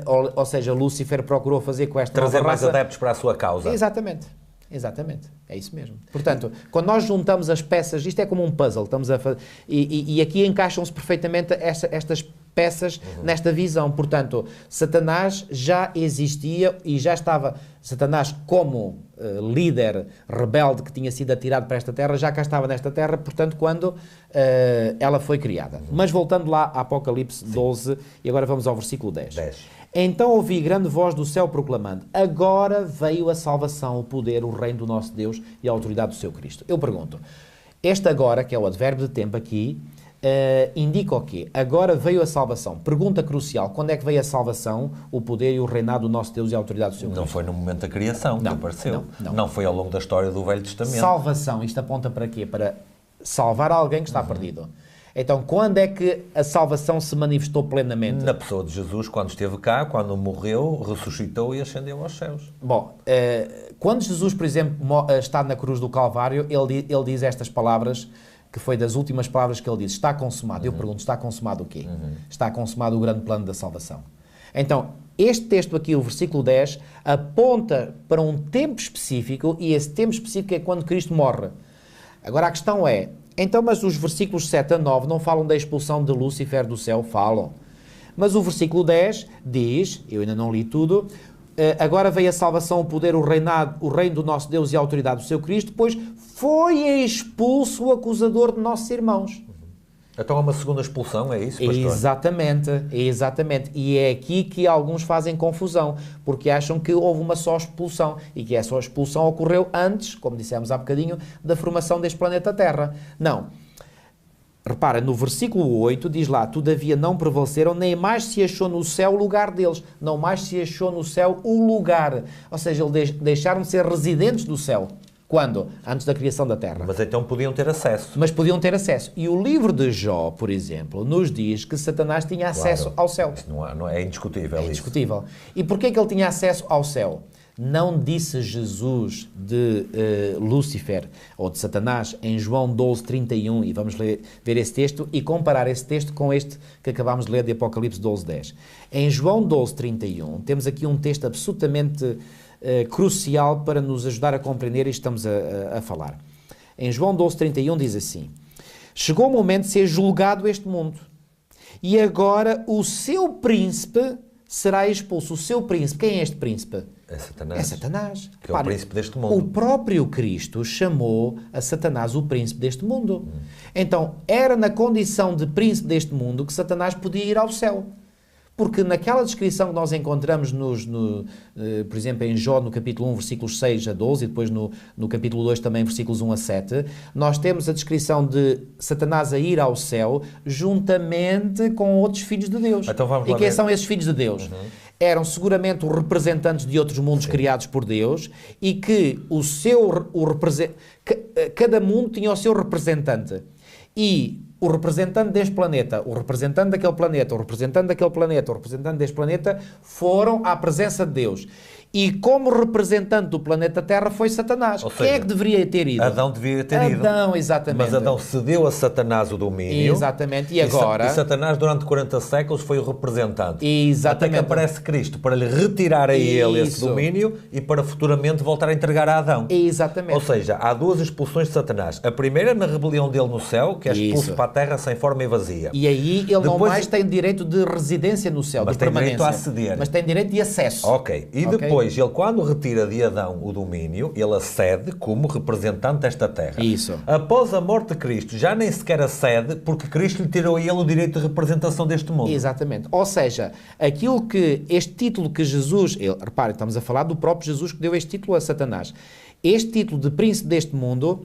ou seja, Lúcifer procurou fazer com esta trazer nova mais raça... adeptos para a sua causa. Exatamente. Exatamente, é isso mesmo. Portanto, quando nós juntamos as peças, isto é como um puzzle, estamos a fazer, e aqui encaixam-se perfeitamente estas peças nesta visão. Portanto, Satanás já existia e já estava, Satanás como líder rebelde que tinha sido atirado para esta terra, já cá estava nesta terra, portanto, quando ela foi criada. Mas voltando lá a Apocalipse 12, e agora vamos ao versículo 10. Então ouvi grande voz do céu proclamando: agora veio a salvação, o poder, o reino do nosso Deus e a autoridade do seu Cristo. Eu pergunto, este agora, que é o advérbio de tempo aqui, indica o quê? Agora veio a salvação. Pergunta crucial, quando é que veio a salvação, o poder e o reinado do nosso Deus e a autoridade do seu Cristo? Não foi no momento da criação que apareceu. Não foi ao longo da história do Velho Testamento. Salvação, isto aponta para quê? Para salvar alguém que está perdido. Então, quando é que a salvação se manifestou plenamente? Na pessoa de Jesus, quando esteve cá, quando morreu, ressuscitou e ascendeu aos céus. Bom, quando Jesus, por exemplo, está na cruz do Calvário, ele diz estas palavras, que foi das últimas palavras que ele disse: está consumado. Eu pergunto, está consumado o quê? Está consumado o grande plano da salvação. Então, este texto aqui, o versículo 10, aponta para um tempo específico, e esse tempo específico é quando Cristo morre. Agora, a questão é, então, mas os versículos 7 a 9 não falam da expulsão de Lúcifer do céu? Falam. Mas o versículo 10 diz, eu ainda não li tudo, agora veio a salvação, o poder, o reino do nosso Deus e a autoridade do seu Cristo, pois foi expulso o acusador de nossos irmãos. Então há uma segunda expulsão, é isso, pastor? Exatamente. E é aqui que alguns fazem confusão, porque acham que houve uma só expulsão, e que essa expulsão ocorreu antes, como dissemos há bocadinho, da formação deste planeta Terra. Não. Repara, no versículo 8 diz lá: todavia não prevaleceram, nem mais se achou no céu o lugar deles. Não mais se achou no céu o lugar. Ou seja, eles deixaram de ser residentes do céu. Quando? Antes da criação da Terra. Mas então podiam ter acesso. Mas podiam ter acesso. E o livro de Jó, por exemplo, nos diz que Satanás tinha acesso ao céu. Isso não é indiscutível. É indiscutível. E porquê que ele tinha acesso ao céu? Não disse Jesus de Lúcifer ou de Satanás em João 12:31, e vamos ver esse texto e comparar esse texto com este que acabámos de ler de Apocalipse 12:10. Em João 12:31 temos aqui um texto absolutamente crucial para nos ajudar a compreender isto que estamos a falar. Em João 12:31 diz assim: chegou o momento de ser julgado este mundo, e agora o seu príncipe será expulso. O seu príncipe, quem é este príncipe? É Satanás. É Satanás. Que é o príncipe deste mundo. O próprio Cristo chamou a Satanás o príncipe deste mundo. Então, era na condição de príncipe deste mundo que Satanás podia ir ao céu. Porque naquela descrição que nós encontramos, por exemplo, em Jó, no capítulo 1, versículos 6 a 12, e depois no capítulo 2 também, versículos 1 a 7, nós temos a descrição de Satanás a ir ao céu juntamente com outros filhos de Deus. Então vamos lá quem são esses filhos de Deus? Eram seguramente os representantes de outros mundos criados por Deus, e que cada mundo tinha o seu representante. E o representante deste planeta, o representante daquele planeta, o representante daquele planeta, o representante deste planeta foram à presença de Deus. E como representante do planeta Terra foi Satanás. Ou seja, quem é que deveria ter ido? Adão deveria ter ido. Adão, exatamente. Mas Adão cedeu a Satanás o domínio. Exatamente. E agora? E Satanás durante 40 séculos foi o representante. Exatamente. Até que aparece Cristo para lhe retirar a ele esse domínio e para futuramente voltar a entregar a Adão. Exatamente. Ou seja, há duas duas expulsões de Satanás. A primeira na rebelião dele no céu, que é expulso para a terra sem forma e vazia. E aí ele não mais tem direito de residência no céu, mas de tem permanência. direito a aceder. Mas tem direito de acesso. Ok. E depois, ele quando retira de Adão o domínio, ele acede como representante desta terra. Isso. Após a morte de Cristo, já nem sequer acede, porque Cristo lhe tirou a ele o direito de representação deste mundo. Exatamente. Ou seja, este título que Jesus... Reparem, estamos a falar do próprio Jesus que deu este título a Satanás. Este título de príncipe deste mundo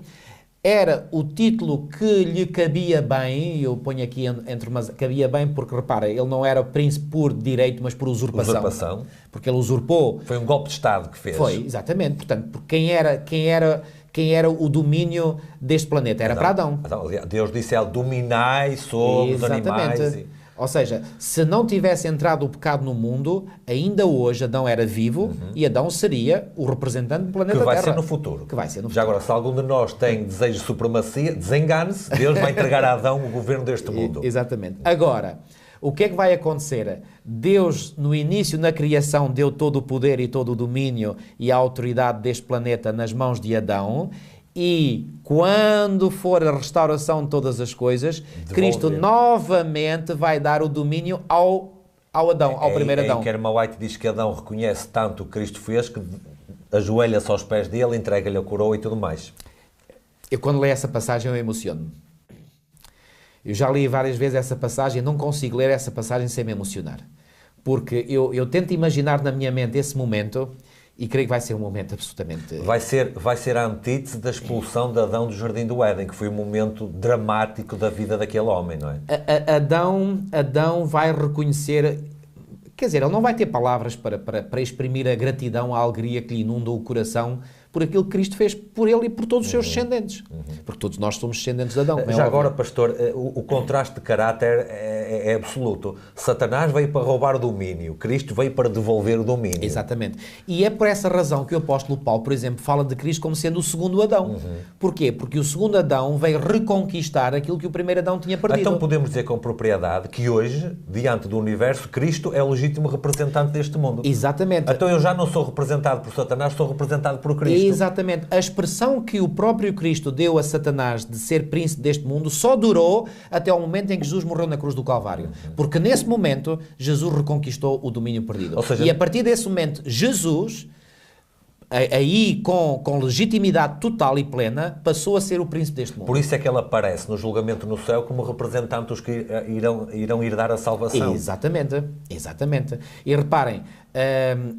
era o título que lhe cabia bem, eu ponho aqui entre umas... Cabia bem porque, repara, ele não era príncipe por direito, mas por usurpação. Porque ele usurpou... Foi um golpe de Estado que fez. Foi, exatamente. Portanto, porque quem era o domínio deste planeta? Era para Adão. Deus disse a ele, dominai sobre os animais. Ou seja, se não tivesse entrado o pecado no mundo, ainda hoje Adão era vivo e Adão seria o representante do planeta Terra. Que vai ser no futuro. Que vai ser no futuro. Já agora, se algum de nós tem desejo de supremacia, desengane-se, Deus vai entregar a Adão o governo deste mundo. Exatamente. Agora, o que é que vai acontecer? Deus, no início, na criação, deu todo o poder e todo o domínio e a autoridade deste planeta nas mãos de Adão. E quando for a restauração de todas as coisas, Cristo novamente vai dar o domínio ao Adão, ao primeiro Adão. Kerma White diz que Adão reconhece tanto o que Cristo fez que ajoelha-se aos pés dele, entrega-lhe a coroa e tudo mais. Eu quando leio essa passagem eu emociono-me. Eu já li várias vezes essa passagem e não consigo ler essa passagem sem me emocionar. Porque eu tento imaginar na minha mente esse momento... E creio que vai ser um momento absolutamente... Vai ser a antítese da expulsão de Adão do Jardim do Éden, que foi um momento dramático da vida daquele homem, não é? Adão vai reconhecer... Quer dizer, ele não vai ter palavras para exprimir a gratidão, a alegria que lhe inunda o coração por aquilo que Cristo fez por ele e por todos os seus descendentes. Porque todos nós somos descendentes de Adão. Já agora, pastor, o contraste de caráter é absoluto. Satanás veio para roubar o domínio, Cristo veio para devolver o domínio. Exatamente. E é por essa razão que o apóstolo Paulo, por exemplo, fala de Cristo como sendo o segundo Adão. Porquê? Porque o segundo Adão veio reconquistar aquilo que o primeiro Adão tinha perdido. Então podemos dizer com propriedade que hoje, diante do universo, Cristo é o legítimo representante deste mundo. Exatamente. Então eu já não sou representado por Satanás, sou representado por Cristo. Exatamente. A expressão que o próprio Cristo deu a Satanás de ser príncipe deste mundo só durou até ao momento em que Jesus morreu na cruz do Calvário. Porque nesse momento, Jesus reconquistou o domínio perdido. Ou seja, e a partir desse momento, Jesus, aí com legitimidade total e plena, passou a ser o príncipe deste mundo. Por isso é que ele aparece no julgamento no céu como representante dos que irão herdar a salvação. Exatamente. Exatamente. E reparem,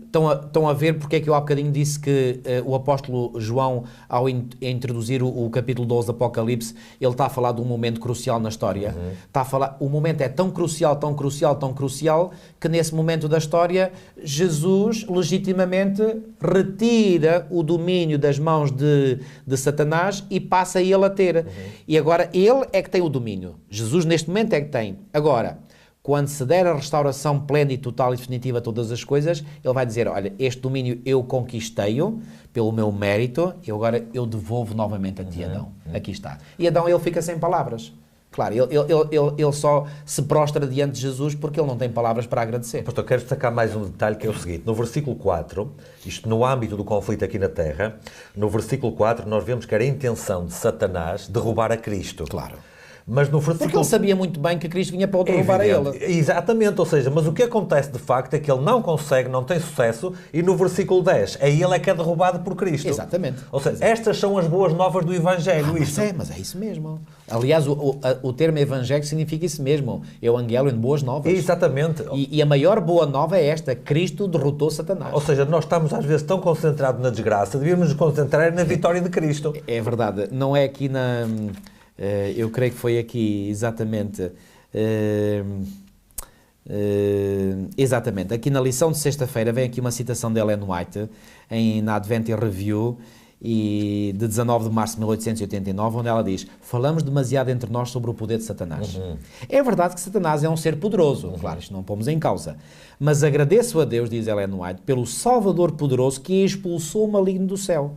estão a ver porque é que eu há bocadinho disse que o apóstolo João, ao introduzir o capítulo 12 do Apocalipse, ele está a falar de um momento crucial na história. Está a falar, o momento é tão crucial, tão crucial, tão crucial, que nesse momento da história, Jesus legitimamente retira o domínio das mãos de Satanás e passa ele a ter. E agora ele é que tem o domínio. Jesus neste momento é que tem. Agora, quando se der a restauração plena e total e definitiva a todas as coisas, ele vai dizer, olha, este domínio eu conquistei-o pelo meu mérito e agora eu devolvo novamente a ti, Adão. Aqui está. E Adão, ele fica sem palavras. Claro, ele só se prostra diante de Jesus porque ele não tem palavras para agradecer. Pastor, quero destacar mais um detalhe que é o seguinte. No versículo 4, isto no âmbito do conflito aqui na Terra, no versículo 4 nós vemos que era a intenção de Satanás derrubar a Cristo. Claro. Mas no versículo... Porque ele sabia muito bem que Cristo vinha para o derrubar a ele. Exatamente, ou seja, mas o que acontece de facto é que ele não consegue, não tem sucesso, e no versículo 10, aí ele é que é derrubado por Cristo. Exatamente. Ou seja, estas são as boas novas do Evangelho. Mas é isso mesmo. Aliás, o termo Evangelho significa isso mesmo. É o Evangelho de boas novas. Exatamente. E a maior boa nova é esta. Cristo derrotou Satanás. Ou seja, nós estamos às vezes tão concentrados na desgraça, devíamos nos concentrar na vitória de Cristo. É verdade. Não é aqui na... eu creio que foi aqui, exatamente, exatamente, aqui na lição de sexta-feira vem aqui uma citação de Ellen White, na Advent Review, de 19 de março de 1889, onde ela diz, falamos demasiado entre nós sobre o poder de Satanás. É verdade que Satanás é um ser poderoso, claro, isto não pomos em causa, mas agradeço a Deus, diz Ellen White, pelo Salvador poderoso que expulsou o maligno do céu.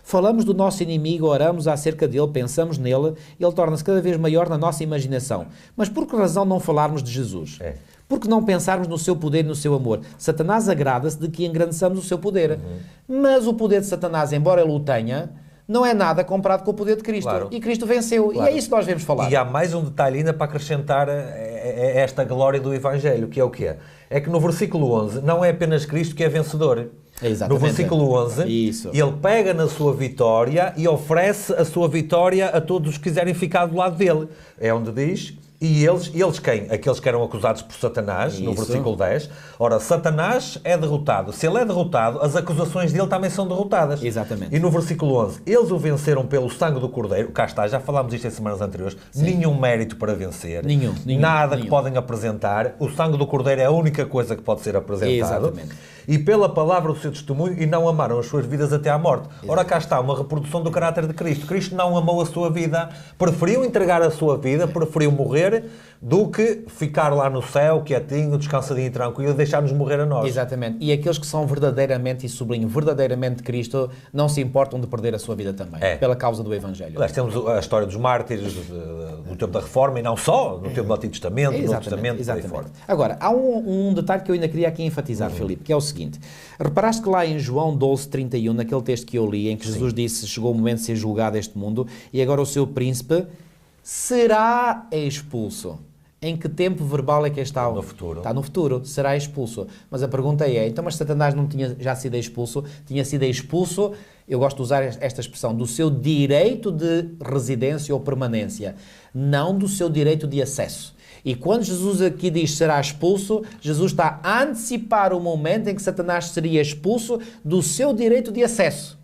Falamos do nosso inimigo, oramos acerca dele, pensamos nele, ele torna-se cada vez maior na nossa imaginação. Mas por que razão não falarmos de Jesus? Por que não pensarmos no seu poder e no seu amor? Satanás agrada-se de que engrandeçamos o seu poder. Mas o poder de Satanás, embora ele o tenha, não é nada comparado com o poder de Cristo. Claro. E Cristo venceu. Claro. E é isso que nós devemos falar. E há mais um detalhe ainda para acrescentar a esta glória do Evangelho, que é o quê? É que no versículo 11 não é apenas Cristo que é vencedor. Exatamente. No versículo 11, ele pega na sua vitória e oferece a sua vitória a todos os que quiserem ficar do lado dele. É onde diz... E eles quem? Aqueles que eram acusados por Satanás, no versículo 10. Ora, Satanás é derrotado. Se ele é derrotado, as acusações dele também são derrotadas. Exatamente. E no versículo 11, eles o venceram pelo sangue do Cordeiro. Cá está, já falámos isto em semanas anteriores. Sim. Nenhum mérito para vencer. Nada que podem apresentar. O sangue do Cordeiro é a única coisa que pode ser apresentado. Exatamente. E pela palavra do seu testemunho, e não amaram as suas vidas até à morte. Ora, cá está uma reprodução do caráter de Cristo. Cristo não amou a sua vida, preferiu entregar a sua vida, preferiu morrer, do que ficar lá no céu, quietinho, descansadinho e tranquilo, e deixar-nos morrer a nós. Exatamente. E aqueles que são verdadeiramente, e sublinho, verdadeiramente de Cristo, não se importam de perder a sua vida também, pela causa do Evangelho. Aliás, temos a história dos mártires do tempo da Reforma, e não só, no tempo do Antigo Testamento, no Novo Testamento, exatamente. por aí fora. Agora, há um detalhe que eu ainda queria aqui enfatizar, Filipe, que é o seguinte. Reparaste que lá em João 12:31, naquele texto que eu li, em que Jesus disse, chegou o momento de ser julgado este mundo, e agora o seu príncipe será expulso. Em que tempo verbal é que está? No futuro. Está no futuro, será expulso. Mas a pergunta é, então, mas Satanás não tinha já sido expulso? Tinha sido expulso, eu gosto de usar esta expressão, do seu direito de residência ou permanência, não do seu direito de acesso. E quando Jesus aqui diz será expulso, Jesus está a antecipar o momento em que Satanás seria expulso do seu direito de acesso.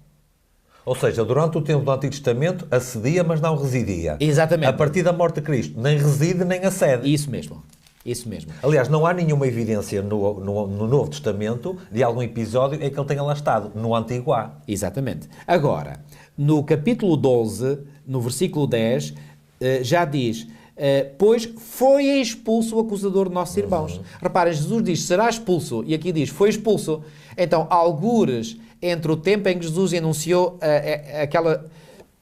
Ou seja, durante o tempo do Antigo Testamento, acedia, mas não residia. Exatamente. A partir da morte de Cristo, nem reside, nem acede. Isso mesmo. Isso mesmo. Aliás, não há nenhuma evidência no Novo Testamento de algum episódio em que ele tenha lá estado. No Antigo há. Exatamente. Agora, no capítulo 12, no versículo 10, já diz... pois foi expulso o acusador de nossos irmãos. Reparem, Jesus diz, será expulso, e aqui diz, foi expulso. Então, algures entre o tempo em que Jesus enunciou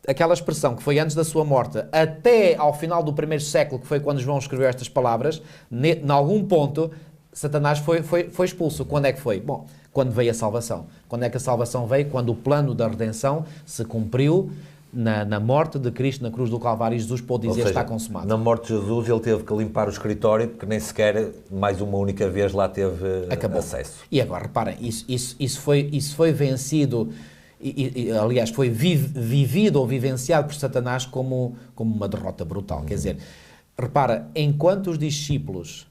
aquela expressão que foi antes da sua morte, até ao final do primeiro século, que foi quando João escreveu estas palavras, em algum ponto, Satanás foi expulso. Quando é que foi? Bom, quando veio a salvação. Quando é que a salvação veio? Quando o plano da redenção se cumpriu, na morte de Cristo na cruz do Calvário, Jesus pôde dizer está consumado. Na morte de Jesus ele teve que limpar o escritório porque nem sequer mais uma única vez lá teve acesso. E agora, reparem, isso foi vencido, aliás, foi vivido ou vivenciado por Satanás como uma derrota brutal. Quer dizer, repara, enquanto os discípulos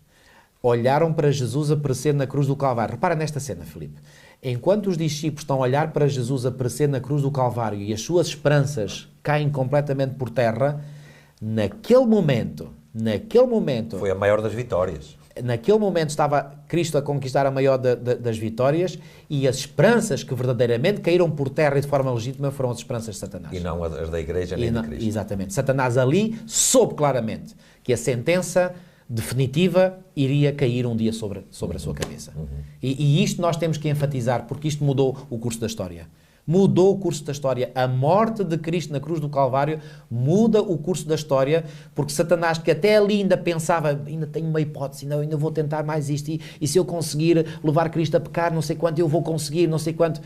olharam para Jesus aparecer na cruz do Calvário, repara nesta cena, Filipe. Enquanto os discípulos estão a olhar para Jesus aparecer na cruz do Calvário e as suas esperanças caem completamente por terra, naquele momento... Foi a maior das vitórias. Naquele momento estava Cristo a conquistar a maior das vitórias e as esperanças que verdadeiramente caíram por terra e de forma legítima foram as esperanças de Satanás. E não as da Igreja nem de Cristo. Exatamente. Satanás ali soube claramente que a sentença definitiva iria cair um dia sobre a sua cabeça. E isto nós temos que enfatizar, porque isto mudou o curso da história. Mudou o curso da história. A morte de Cristo na cruz do Calvário muda o curso da história, porque Satanás, que até ali ainda pensava, ainda tenho uma hipótese, não, ainda vou tentar mais isto, e se eu conseguir levar Cristo a pecar, não sei quanto, eu vou conseguir, não sei quanto...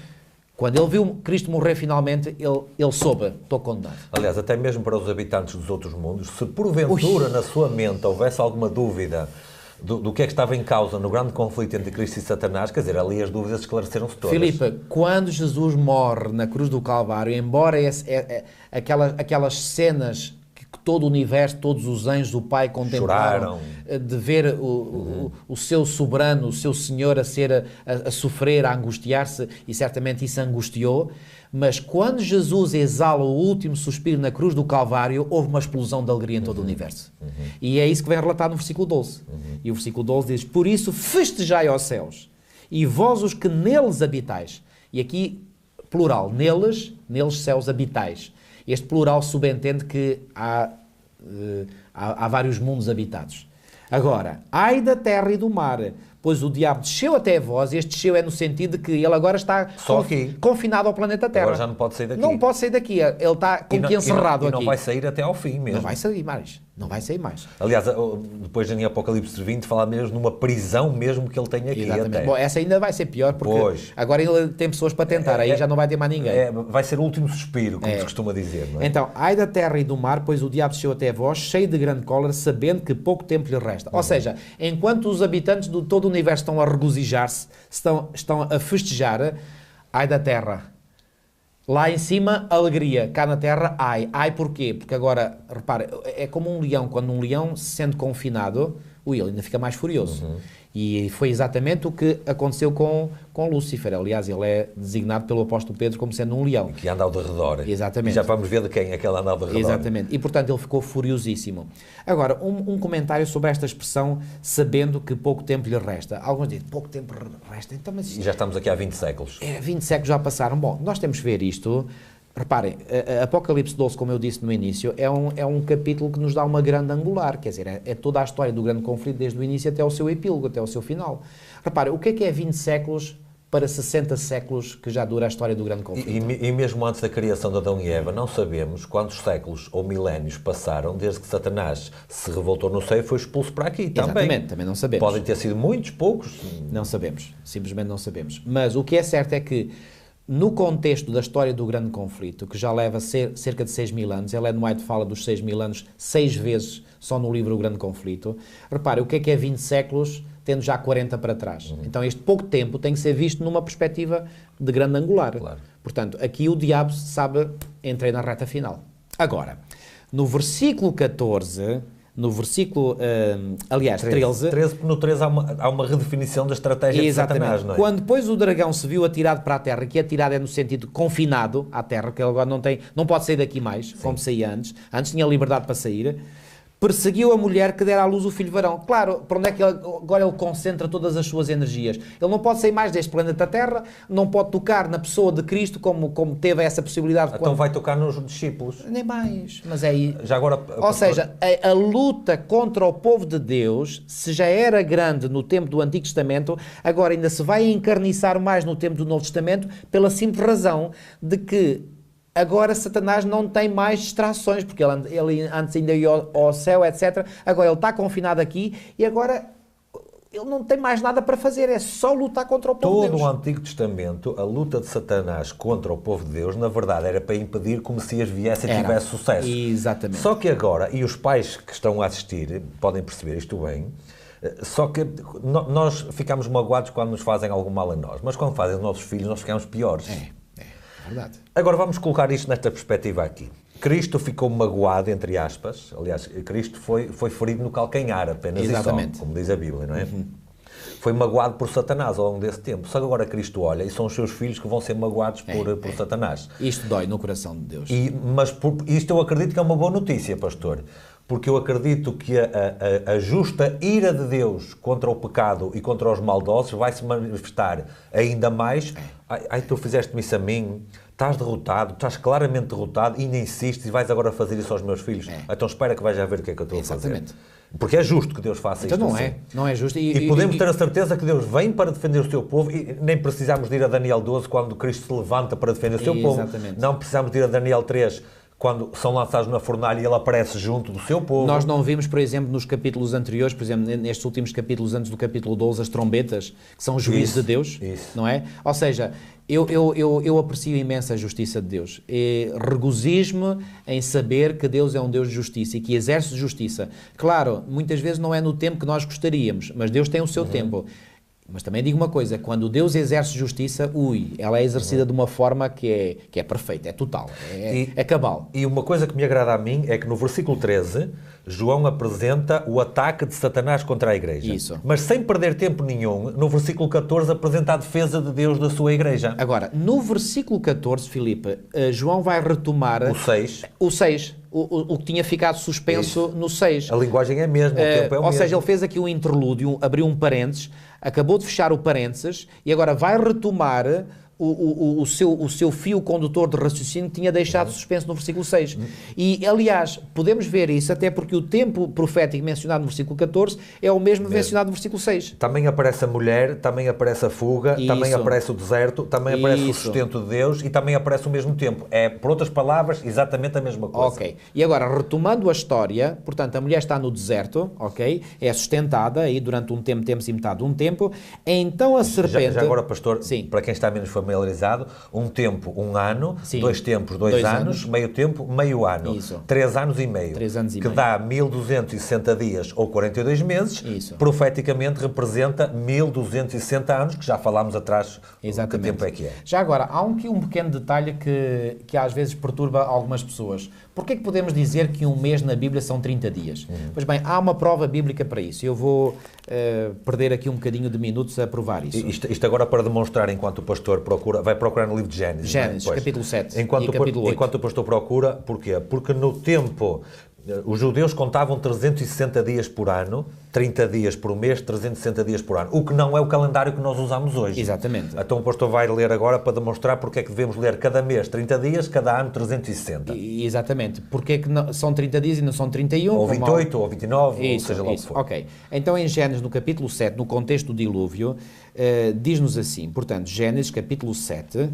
Quando ele viu Cristo morrer finalmente, ele soube, estou condenado. Aliás, até mesmo para os habitantes dos outros mundos, se porventura na sua mente houvesse alguma dúvida do que é que estava em causa no grande conflito entre Cristo e Satanás, quer dizer, ali as dúvidas esclareceram-se todas. Filipe, quando Jesus morre na cruz do Calvário, embora aquelas cenas que todo o universo, todos os anjos do Pai contemplaram, de ver o seu soberano, o seu Senhor a sofrer, a angustiar-se, e certamente isso angustiou, mas quando Jesus exala o último suspiro na cruz do Calvário, houve uma explosão de alegria em todo o universo. E é isso que vem relatado no versículo 12. E o versículo 12 diz, por isso festejai aos céus, e vós os que neles habitais. E aqui, plural, neles céus habitais. Este plural subentende que há vários mundos habitados. Agora, ai da terra e do mar, pois o diabo desceu até vós, este desceu é no sentido de que ele agora está confinado ao planeta Terra. Agora já não pode sair daqui. Não pode sair daqui, ele está como que encerrado aqui. E não vai sair até ao fim mesmo. Não vai sair mais, não vai sair mais. Aliás, depois em Apocalipse 20 fala mesmo numa prisão mesmo que ele tem aqui. Exatamente. Até. Bom, essa ainda vai ser pior, porque agora ele tem pessoas para tentar, aí já não vai ter mais ninguém. Vai ser o último suspiro, como se costuma dizer. Não é? Então, ai da terra e do mar, pois o diabo desceu até vós, cheio de grande cólera, sabendo que pouco tempo lhe resta. Ou seja, enquanto os habitantes de todo o universo estão a regozijar-se, estão a festejar, ai da terra. Lá em cima, alegria. Cá na terra, ai. Ai porquê? Porque agora, repara, é como um leão. Quando um leão se sente confinado, ele ainda fica mais furioso. E foi exatamente o que aconteceu com Lúcifer. Aliás, ele é designado pelo apóstolo Pedro como sendo um leão. Que anda ao derredor. Exatamente. E já vamos ver de quem é que ele anda ao derredor. Exatamente. E, portanto, ele ficou furiosíssimo. Agora, um comentário sobre esta expressão, sabendo que pouco tempo lhe resta. Alguns dizem, pouco tempo resta. Então, mas... E já estamos aqui há 20 séculos. 20 séculos já passaram. Bom, nós temos que ver isto... Reparem, Apocalipse 12, como eu disse no início, é um capítulo que nos dá uma grande angular, quer dizer, é toda a história do grande conflito desde o início até o seu epílogo, até o seu final. Reparem, o que é 20 séculos para 60 séculos que já dura a história do grande conflito? E mesmo antes da criação de Adão e Eva, não sabemos quantos séculos ou milénios passaram desde que Satanás se revoltou no céu e foi expulso para aqui também. Exatamente, também não sabemos. Podem ter sido muitos, poucos. Não sabemos, simplesmente não sabemos. Mas o que é certo é que no contexto da história do grande conflito, que já leva cerca de 6.000 anos, Ellen White fala dos 6.000 anos 6 vezes só no livro O Grande Conflito. Repare, o que é 20 séculos, tendo já 40 para trás? Então este pouco tempo tem que ser visto numa perspectiva de grande angular. Claro. Portanto, aqui o diabo, sabe, entrei na reta final. Agora, no versículo 14... No versículo, aliás, 13... No 13 há uma redefinição da estratégia de Satanás, não é? Quando depois o dragão se viu atirado para a terra, que atirado é no sentido confinado à terra, que ele agora não pode sair daqui mais, como saía antes. Antes tinha liberdade para sair. Perseguiu a mulher que dera à luz o filho varão. Claro, para onde é que agora ele concentra todas as suas energias? Ele não pode sair mais deste planeta Terra, não pode tocar na pessoa de Cristo como teve essa possibilidade. Então vai tocar nos discípulos. Nem mais, mas é aí. Já agora, ou seja, a luta contra o povo de Deus, se já era grande no tempo do Antigo Testamento, agora ainda se vai encarniçar mais no tempo do Novo Testamento, pela simples razão de que agora Satanás não tem mais distrações, porque ele antes ainda ia ao céu, etc. Agora ele está confinado aqui e agora ele não tem mais nada para fazer, é só lutar contra o povo de Deus. Todo o Antigo Testamento, a luta de Satanás contra o povo de Deus, na verdade, era para impedir que o Messias viesse e tivesse sucesso. Exatamente. Só que agora, e os pais que estão a assistir podem perceber isto bem, só que nós ficamos magoados quando nos fazem algum mal a nós, mas quando fazem os nossos filhos nós ficamos piores. Verdade. Agora vamos colocar isto nesta perspectiva aqui. Cristo ficou magoado, entre aspas, aliás, Cristo foi ferido no calcanhar apenas. Exatamente. E só, como diz a Bíblia, não é? Foi magoado por Satanás ao longo desse tempo. Só que agora Cristo olha e são os seus filhos que vão ser magoados por Satanás. Isto dói no coração de Deus. Mas isto eu acredito que é uma boa notícia, pastor. Porque eu acredito que a justa ira de Deus contra o pecado e contra os maldosos vai se manifestar ainda mais. Ai, tu fizeste-me isso a mim, estás derrotado, estás claramente derrotado e ainda insistes e vais agora fazer isso aos meus filhos. Então espera que vais já ver o que é que eu estou a fazer. Exatamente. Porque é justo que Deus faça isto então assim. Não é justo. E podemos ter a certeza que Deus vem para defender o seu povo e nem precisamos de ir a Daniel 12 quando Cristo se levanta para defender o seu povo. Não precisamos de ir a Daniel 3 quando são lançados na fornalha e ele aparece junto do seu povo. Nós não vimos, por exemplo, nos capítulos anteriores, por exemplo, nestes últimos capítulos antes do capítulo 12, as trombetas, que são os juízos de Deus, não é? Ou seja, eu aprecio imenso a justiça de Deus. Regozijo-me em saber que Deus é um Deus de justiça e que exerce justiça. Claro, muitas vezes não é no tempo que nós gostaríamos, mas Deus tem o seu tempo. Mas também digo uma coisa, quando Deus exerce justiça, ela é exercida de uma forma que é perfeita, é total, é cabal. E uma coisa que me agrada a mim é que no versículo 13, João apresenta o ataque de Satanás contra a Igreja. Isso. Mas sem perder tempo nenhum, no versículo 14 apresenta a defesa de Deus da sua Igreja. Agora, no versículo 14, Filipe, João vai retomar... O 6. O que tinha ficado suspenso no 6. A linguagem é a mesma, o tempo é o mesmo. Ou seja, ele fez aqui um interlúdio, abriu um parênteses, acabou de fechar o parênteses e agora vai retomar o seu fio condutor de raciocínio tinha deixado suspenso no versículo 6. E, aliás, podemos ver isso até porque o tempo profético mencionado no versículo 14 é o mesmo mencionado no versículo 6. Também aparece a mulher, também aparece a fuga, também aparece o deserto, também aparece o sustento de Deus e também aparece o mesmo tempo. É, por outras palavras, exatamente a mesma coisa. Ok. E agora, retomando a história, portanto, a mulher está no deserto, ok? É sustentada aí durante um tempo e metade de um tempo. Então a serpente... Já agora, pastor, sim, para quem está menos familiarizado, um tempo, um ano, sim, 2 tempos, 2 anos, meio tempo, meio ano. Isso. 3 anos e meio. 3 anos e que meio. dá 1260 dias ou 42 meses. Isso. Profeticamente representa 1260 anos, que já falámos atrás. Exatamente. Que tempo é que é. Já agora, há um pequeno detalhe que às vezes perturba algumas pessoas. Porquê que podemos dizer que um mês na Bíblia são 30 dias? Pois bem, há uma prova bíblica para isso. Eu vou perder aqui um bocadinho de minutos a provar isso. Isto agora para demonstrar, enquanto o pastor vai procurar no livro de Gênesis. Gênesis, capítulo 7 enquanto e capítulo 8. Enquanto o pastor procura, porquê? Porque no tempo... Os judeus contavam 360 dias por ano, 30 dias por mês, 360 dias por ano, o que não é o calendário que nós usamos hoje. Exatamente. Então o pastor vai ler agora para demonstrar porque é que devemos ler cada mês 30 dias, cada ano 360. Exatamente. Porque é que não, são 30 dias e não são 31? Ou 28, ou 29, isso, ou seja lá o que for. Ok. Então em Gênesis, no capítulo 7, no contexto do dilúvio, diz-nos assim, portanto, Gênesis capítulo 7...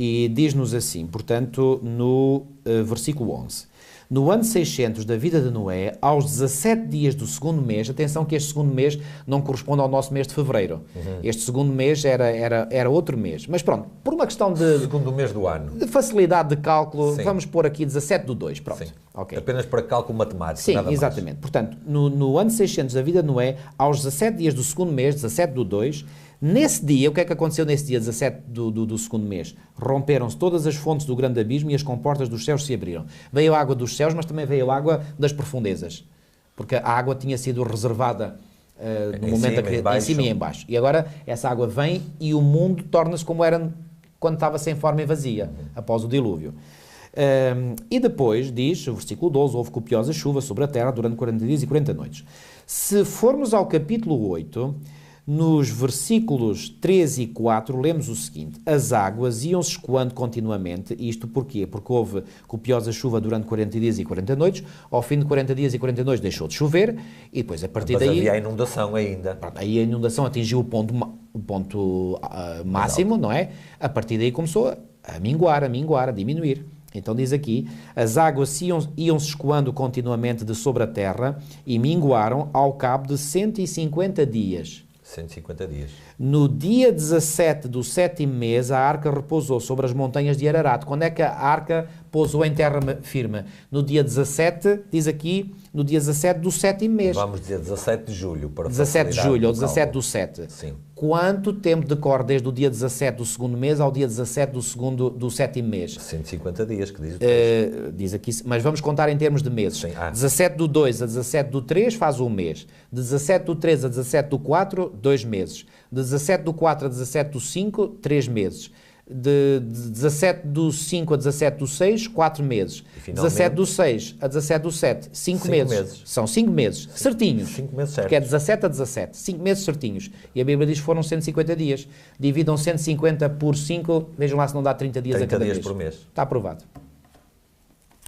e diz-nos assim, portanto, no versículo 11. No ano 600 da vida de Noé, aos 17 dias do segundo mês, atenção que este segundo mês não corresponde ao nosso mês de fevereiro. Este segundo mês era outro mês. Mas pronto, por uma questão de... Segundo mês do ano. De facilidade de cálculo, sim, vamos pôr aqui 17/2, pronto. Sim. Okay. Apenas para cálculo matemático, sim, nada exatamente. mais. Portanto, no ano 600 da vida de Noé, aos 17 dias do segundo mês, 17/2, nesse dia, o que é que aconteceu nesse dia 17 do segundo mês? Romperam-se todas as fontes do grande abismo e as comportas dos céus se abriram. Veio a água dos céus, mas também veio a água das profundezas. Porque a água tinha sido reservada no momento da criação, em cima e em baixo. E agora essa água vem e o mundo torna-se como era quando estava sem forma e vazia, após o dilúvio. E depois, diz, o versículo 12, houve copiosa chuva sobre a terra durante 40 dias e 40 noites. Se formos ao capítulo 8... nos versículos 3 e 4, lemos o seguinte: as águas iam-se escoando continuamente. Isto porquê? Porque houve copiosa chuva durante 40 dias e 40 noites, ao fim de 40 dias e 40 noites deixou de chover, e depois a partir daí... Mas havia a inundação ainda. Aí a inundação atingiu o ponto máximo, não é? A partir daí começou a minguar, a diminuir. Então diz aqui, as águas iam-se escoando continuamente de sobre a terra e minguaram ao cabo de 150 dias. 150 dias. No dia 17 do sétimo mês, a arca repousou sobre as montanhas de Ararat. Quando é que a arca pousou em terra firme? No dia 17, diz aqui, no dia 17 do sétimo mês. Vamos dizer 17 de julho. Para 17 de julho, ou 17 do 7. Sim. Quanto tempo decorre desde o dia 17 do segundo mês ao dia 17 do sétimo mês? 150 dias, que diz o texto. Diz aqui, mas vamos contar em termos de meses. Sim. 17 do 2 a 17 do 3 faz um mês. De 17 do 3 a 17 do 4, 2 meses. De 17 do 4 a 17 do 5, 3 meses. De 17 do 5 a 17 do 6, 4 meses. 17 do 6 a 17 do 7, 5 meses. São 5 meses, certinhos. 5 meses certos. Porque é 17 a 17, 5 meses certinhos. E a Bíblia diz que foram 150 dias. Dividam 150 por 5, vejam lá se não dá 30 dias 30 a cada dias mês. por mês. Está aprovado.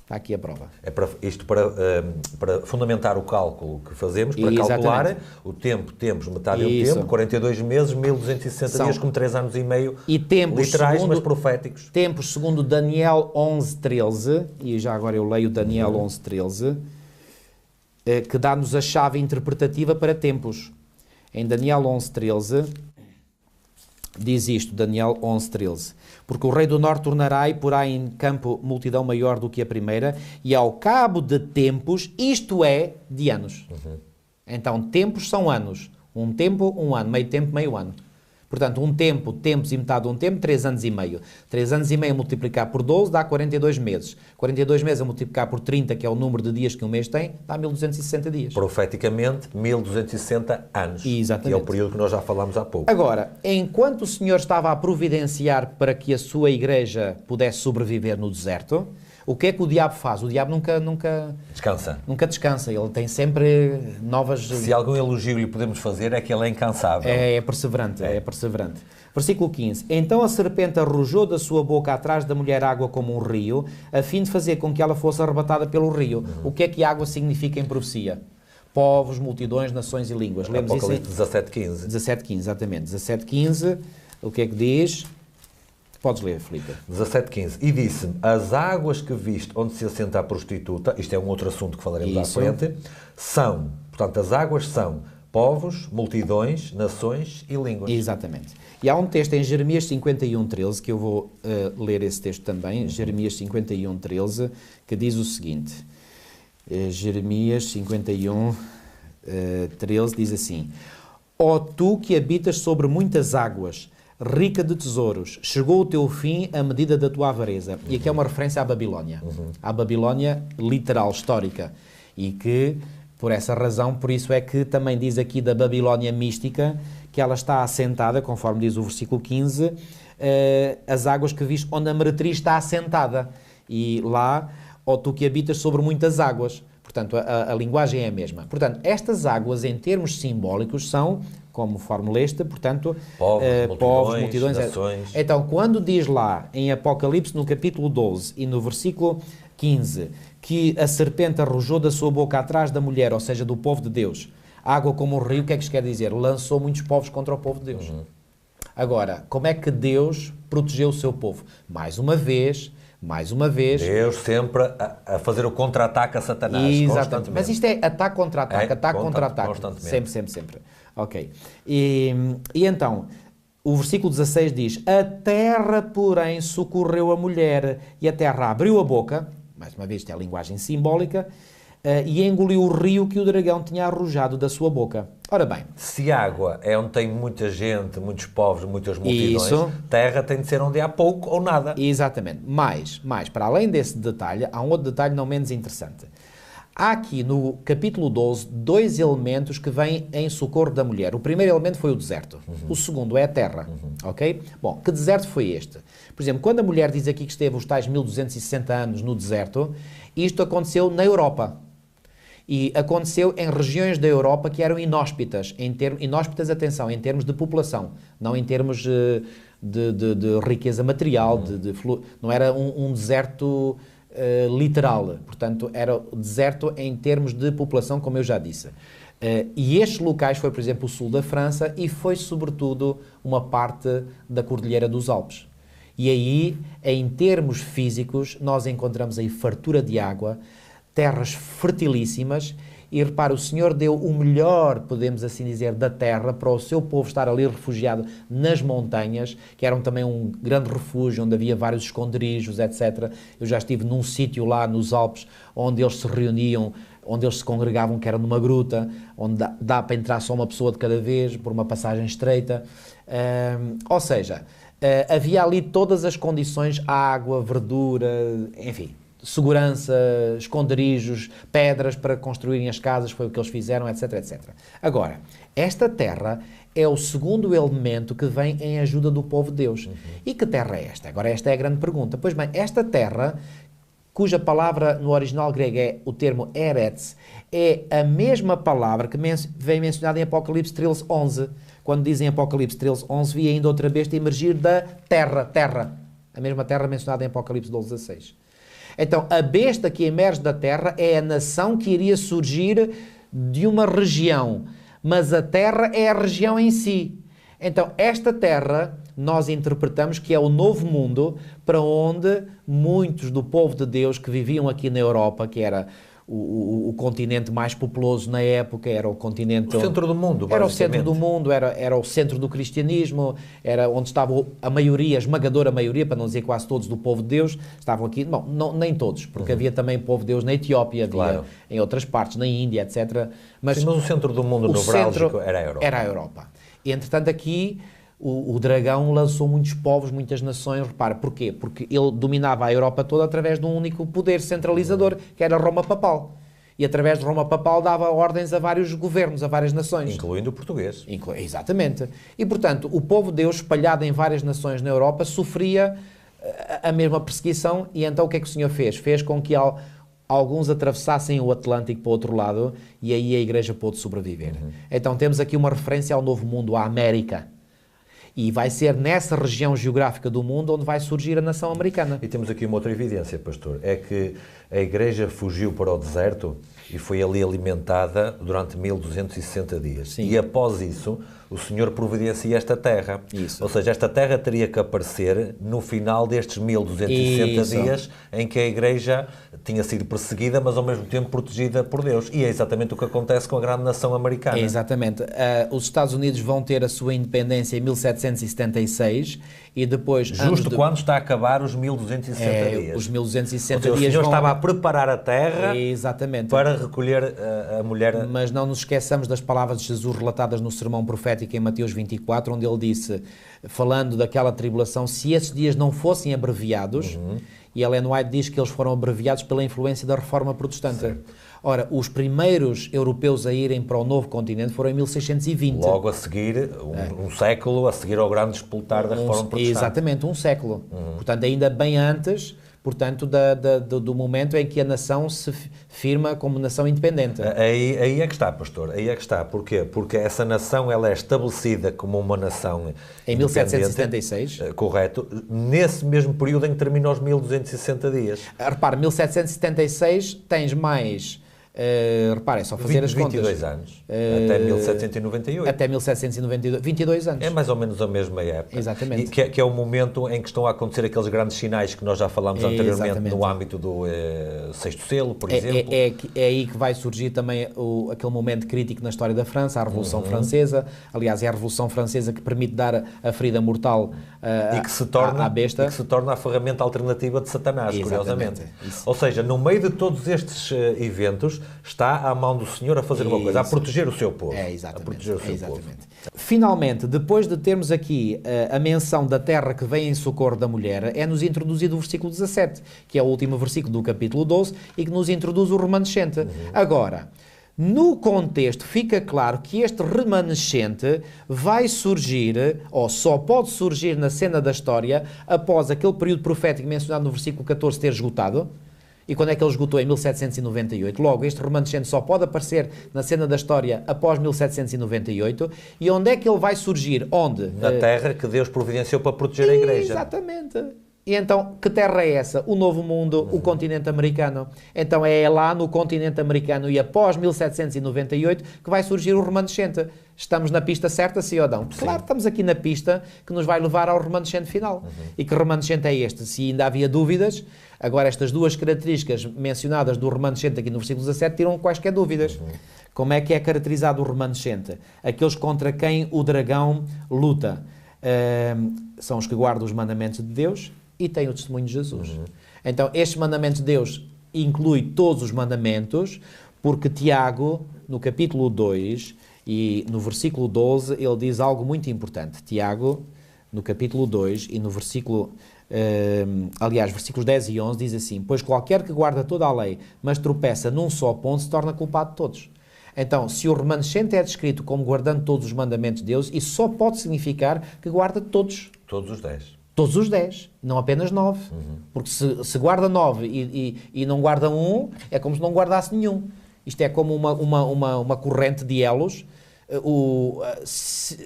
Está aqui a prova. É para fundamentar o cálculo que fazemos, para calcular o tempo, temos metade de um tempo, 42 meses, 1260 dias, como 3 anos e meio, e tempos, literais, segundo, mas proféticos. Tempos, segundo Daniel 11:13, e já agora eu leio Daniel 11:13, que dá-nos a chave interpretativa para tempos. Em Daniel 11:13, diz isto, Daniel 11:13. Porque o rei do norte tornará e porá em campo multidão maior do que a primeira, e ao cabo de tempos, isto é, de anos. Então, tempos são anos. Um tempo, um ano. Meio tempo, meio ano. Portanto, um tempo, tempos e metade de um tempo, 3 anos e meio. 3 anos e meio a multiplicar por 12 dá 42 meses. 42 meses a multiplicar por 30, que é o número de dias que um mês tem, dá 1260 dias. Profeticamente, 1260 anos. Exatamente. Que é o período que nós já falámos há pouco. Agora, enquanto o Senhor estava a providenciar para que a sua igreja pudesse sobreviver no deserto, o que é que o diabo faz? O diabo nunca descansa. Ele tem sempre novas... Se algum elogio lhe podemos fazer é que ele é incansável. É perseverante. Versículo 15. Então a serpente arrojou da sua boca atrás da mulher água como um rio, a fim de fazer com que ela fosse arrebatada pelo rio. O que é que água significa em profecia? Povos, multidões, nações e línguas. Lemos Apocalipse isso 17:15. 17:15, exatamente. 17:15, o que é que diz? Podes ler, Filipe. 17:15. E disse-me, as águas que viste onde se assenta a prostituta, isto é um outro assunto que falaremos à frente, são, portanto, as águas são povos, multidões, nações e línguas. Exatamente. E há um texto em Jeremias 51:13, que eu vou ler esse texto também, Jeremias 51:13, que diz o seguinte, Jeremias 51:13 diz assim, ó tu que habitas sobre muitas águas, rica de tesouros, chegou o teu fim a medida da tua avareza. E aqui é uma referência à Babilónia. À Babilónia literal, histórica. E que, por essa razão, por isso é que também diz aqui da Babilónia mística, que ela está assentada, conforme diz o versículo 15, as águas que viste onde a meretriz está assentada. E lá, ó tu que habitas sobre muitas águas. Portanto, a linguagem é a mesma. Portanto, estas águas, em termos simbólicos, são, como formuleste, portanto, povos, multidões, nações. Então, quando diz lá, em Apocalipse, no capítulo 12 e no versículo 15, que a serpente arrojou da sua boca atrás da mulher, ou seja, do povo de Deus, água como um rio, o que é que isto quer dizer? Lançou muitos povos contra o povo de Deus. Agora, como é que Deus protegeu o seu povo? Mais uma vez... Deus sempre a fazer o contra-ataque a Satanás. Exatamente. Mas isto é ataque contra ataque, ataque contra ataque. Constantemente. Sempre. Ok. E então, o versículo 16 diz, a terra, porém, socorreu a mulher, e a terra abriu a boca, mais uma vez, isto é a linguagem simbólica, e engoliu o rio que o dragão tinha arrojado da sua boca. Ora bem... Se água é onde tem muita gente, muitos povos, muitas multidões, isso. Terra tem de ser onde há pouco ou nada. Exatamente. Mas, para além desse detalhe, há um outro detalhe não menos interessante. Há aqui no capítulo 12 dois elementos que vêm em socorro da mulher. O primeiro elemento foi o deserto. O segundo é a terra. Ok? Bom, que deserto foi este? Por exemplo, quando a mulher diz aqui que esteve os tais 1260 anos no deserto, isto aconteceu na Europa. E aconteceu em regiões da Europa que eram inóspitas, inóspitas, atenção, em termos de população, não em termos de riqueza material, não era um deserto literal, portanto, era deserto em termos de população, como eu já disse. E estes locais foi, por exemplo, o sul da França e foi, sobretudo, uma parte da Cordilheira dos Alpes. E aí, em termos físicos, nós encontramos aí fartura de água, terras fertilíssimas, e repara, o Senhor deu o melhor, podemos assim dizer, da terra para o seu povo estar ali refugiado nas montanhas, que eram também um grande refúgio, onde havia vários esconderijos, etc. Eu já estive num sítio lá nos Alpes, onde eles se reuniam, onde eles se congregavam, que era numa gruta, onde dá para entrar só uma pessoa de cada vez, por uma passagem estreita. Ou seja, havia ali todas as condições, água, verdura, enfim, segurança, esconderijos, pedras para construírem as casas, foi o que eles fizeram, etc, etc. Agora, esta terra é o segundo elemento que vem em ajuda do povo de Deus. E que terra é esta? Agora, esta é a grande pergunta. Pois bem, esta terra, cuja palavra no original grego é o termo Eretz, é a mesma palavra que vem mencionada em Apocalipse 13:11. Quando dizem Apocalipse 13:11, vi ainda outra besta emergir da terra. A mesma terra mencionada em Apocalipse 12:16. Então, a besta que emerge da terra é a nação que iria surgir de uma região, mas a terra é a região em si. Então, esta terra, nós interpretamos que é o novo mundo para onde muitos do povo de Deus que viviam aqui na Europa, que era o continente mais populoso na época, era o continente... O centro do mundo, Era o centro do mundo, era o centro do cristianismo, era onde estava a maioria, a esmagadora maioria, para não dizer quase todos do povo de Deus, estavam aqui, não nem todos, porque havia também povo de Deus na Etiópia, havia em outras partes, na Índia, etc. Mas o centro do mundo nevrálgico era a Europa. Era a Europa. E, entretanto, aqui... O dragão lançou muitos povos, muitas nações. Repara, porquê? Porque ele dominava a Europa toda através de um único poder centralizador, que era Roma Papal. E através de Roma Papal dava ordens a vários governos, a várias nações. Incluindo o português. Exatamente. E, portanto, o povo de Deus, espalhado em várias nações na Europa, sofria a mesma perseguição. E então o que é que o Senhor fez? Fez com que alguns atravessassem o Atlântico para o outro lado e aí a Igreja pôde sobreviver. Então temos aqui uma referência ao Novo Mundo, à América. E vai ser nessa região geográfica do mundo onde vai surgir a nação americana. E temos aqui uma outra evidência, pastor, é que a Igreja fugiu para o deserto e foi ali alimentada durante 1260 dias. Sim. E após isso, o Senhor providencia esta terra. Isso. Ou seja, esta terra teria que aparecer no final destes 1260 Isso. dias em que a Igreja tinha sido perseguida, mas ao mesmo tempo protegida por Deus. E é exatamente o que acontece com a grande nação americana. Exatamente. Os Estados Unidos vão ter a sua independência em 1776 e depois... Justo quando está a acabar os 1260 dias. Os 1260 Ou seja, dias o Senhor vão... estava a preparar a terra Exatamente. para recolher a mulher... Mas não nos esqueçamos das palavras de Jesus relatadas no sermão profético em Mateus 24, onde ele disse, falando daquela tribulação, se esses dias não fossem abreviados, e Ellen White diz que eles foram abreviados pela influência da Reforma Protestante. Certo. Ora, os primeiros europeus a irem para o novo continente foram em 1620. Logo a seguir, um século a seguir ao grande despoltar da Reforma Protestante. Exatamente, um século. Portanto, ainda bem antes, portanto, do momento em que a nação se firma como nação independente. Aí é que está, pastor. Aí é que está. Porquê? Porque essa nação ela é estabelecida como uma nação em 1776. Correto. Nesse mesmo período em que termina os 1260 dias. Repare, 1776 tens mais... repare, é só fazer as contas. 22 anos. Até 1798. Até 1792. 22 anos. É mais ou menos a mesma época. Exatamente. Que é o momento em que estão a acontecer aqueles grandes sinais que nós já falámos anteriormente. Exatamente. No âmbito do Sexto Selo, por exemplo. É aí que vai surgir também aquele momento crítico na história da França, a Revolução Francesa. Aliás, é a Revolução Francesa que permite dar a ferida mortal à besta. E que se torna a ferramenta alternativa de Satanás, curiosamente. Isso. Ou seja, no meio de todos estes eventos, está à mão do Senhor a fazer uma coisa, a proteger o seu povo. Exatamente. A proteger o seu povo. Finalmente, depois de termos aqui a menção da terra que vem em socorro da mulher, é-nos introduzido o versículo 17, que é o último versículo do capítulo 12 e que nos introduz o remanescente. Agora, no contexto, fica claro que este remanescente vai surgir, ou só pode surgir na cena da história, após aquele período profético mencionado no versículo 14 ter esgotado. E quando é que ele esgotou? Em 1798. Logo, este remanescente só pode aparecer na cena da história após 1798. E onde é que ele vai surgir? Onde? Na terra que Deus providenciou para proteger a Igreja. Exatamente. E então, que terra é essa? O Novo Mundo, o continente americano. Então é lá no continente americano e após 1798 que vai surgir o remanescente. Estamos na pista certa, sim ou não? Claro, estamos aqui na pista que nos vai levar ao remanescente final. E que remanescente é este? Se ainda havia dúvidas, agora estas duas características mencionadas do remanescente aqui no versículo 17 tiram quaisquer dúvidas. Como é que é caracterizado o remanescente? Aqueles contra quem o dragão luta. São os que guardam os mandamentos de Deus e têm o testemunho de Jesus. Então, estes mandamentos de Deus inclui todos os mandamentos, porque Tiago, no capítulo 2 e no versículo 12, ele diz algo muito importante. Tiago, no capítulo 2 e no versículo... versículos 10 e 11 diz assim: pois qualquer que guarda toda a lei, mas tropeça num só ponto, se torna culpado de todos. Então, se o remanescente é descrito como guardando todos os mandamentos de Deus, isso só pode significar que guarda todos. Todos os 10. Todos os 10, não apenas 9. Porque se guarda 9 e não guarda um, é como se não guardasse nenhum. Isto é como uma corrente de elos.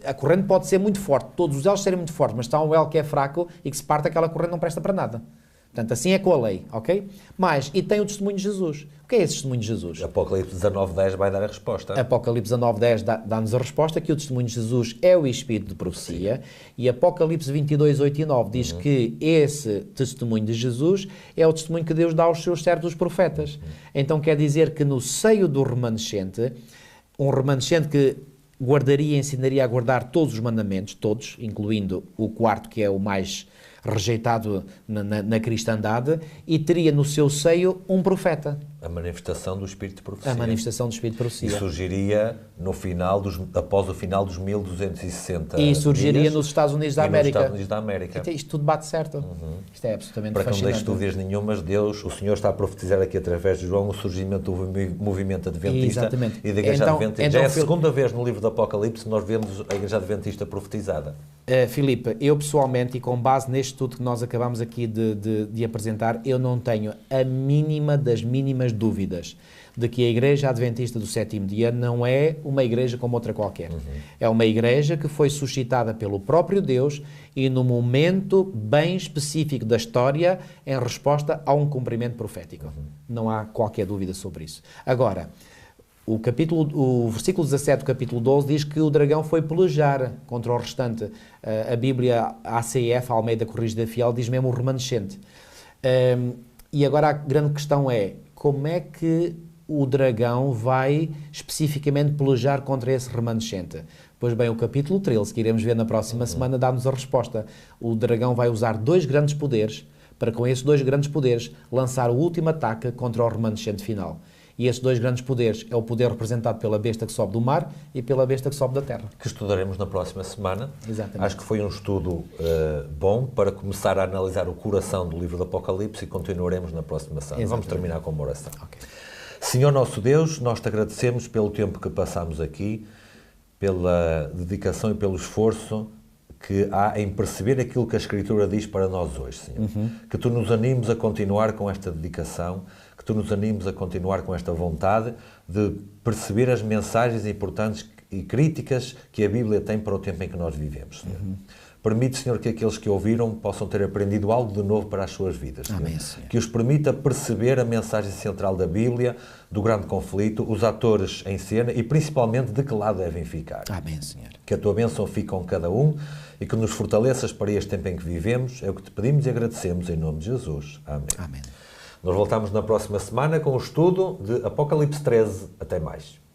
A corrente pode ser muito forte, todos os elos serem muito fortes, mas está um elo que é fraco e que se parte, aquela corrente não presta para nada. Portanto, assim é com a lei, ok? E tem o testemunho de Jesus. O que é esse testemunho de Jesus? Apocalipse 19:10 vai dar a resposta. Apocalipse 19:10 dá-nos a resposta que o testemunho de Jesus é o espírito de profecia. E Apocalipse 22:8 e 9 diz que esse testemunho de Jesus é o testemunho que Deus dá aos seus servos, os profetas. Então quer dizer que no seio do remanescente, um remanescente que guardaria e ensinaria a guardar todos os mandamentos, todos, incluindo o quarto, que é o mais rejeitado na cristandade, e teria no seu seio um profeta. A manifestação do Espírito de Profecia. A manifestação do Espírito de Profecia. E surgiria após o final dos 1260 E surgiria dias, nos Estados Unidos da América. Nos Estados Unidos da América. Então, isto tudo bate certo. Isto é absolutamente Para que não fascinante. deixe dúvidas nenhumas, o Senhor está a profetizar aqui através de João o surgimento do movimento adventista. Exatamente. E da Igreja Então, Adventista. Já é a segunda vez no livro do Apocalipse que nós vemos a Igreja Adventista profetizada. Filipe, eu pessoalmente, e com base neste estudo que nós acabamos aqui de apresentar, eu não tenho a mínima das mínimas dúvidas de que a Igreja Adventista do Sétimo Dia não é uma igreja como outra qualquer. É uma igreja que foi suscitada pelo próprio Deus e num momento bem específico da história em resposta a um cumprimento profético. Não há qualquer dúvida sobre isso. Agora, o versículo 17 do capítulo 12 diz que o dragão foi pelejar contra o restante. A Bíblia ACF, Almeida Corrigida Fiel, diz mesmo o remanescente. E agora a grande questão é, como é que o dragão vai especificamente pelejar contra esse remanescente? Pois bem, o capítulo 13, que iremos ver na próxima semana, dá-nos a resposta. O dragão vai usar 2 grandes poderes para, com esses 2 grandes poderes, lançar o último ataque contra o remanescente final. E esses 2 grandes poderes é o poder representado pela besta que sobe do mar e pela besta que sobe da terra. Que estudaremos na próxima semana. Exatamente. Acho que foi um estudo bom para começar a analisar o coração do livro do Apocalipse e continuaremos na próxima semana. Exatamente. Vamos terminar com uma oração. Okay. Senhor nosso Deus, nós te agradecemos pelo tempo que passamos aqui, pela dedicação e pelo esforço que há em perceber aquilo que a Escritura diz para nós hoje, Senhor. Que tu nos animes a continuar com esta dedicação, que tu nos animes a continuar com esta vontade de perceber as mensagens importantes e críticas que a Bíblia tem para o tempo em que nós vivemos, Senhor. Permite, Senhor, que aqueles que ouviram possam ter aprendido algo de novo para as suas vidas, Senhor. Amém, Senhor. Que os permita perceber a mensagem central da Bíblia, do grande conflito, os atores em cena e principalmente de que lado devem ficar. Amém, Senhor. Que a tua bênção fique com cada um e que nos fortaleças para este tempo em que vivemos. É o que te pedimos e agradecemos em nome de Jesus. Amém. Amém. Nós voltamos na próxima semana com o estudo de Apocalipse 13. Até mais.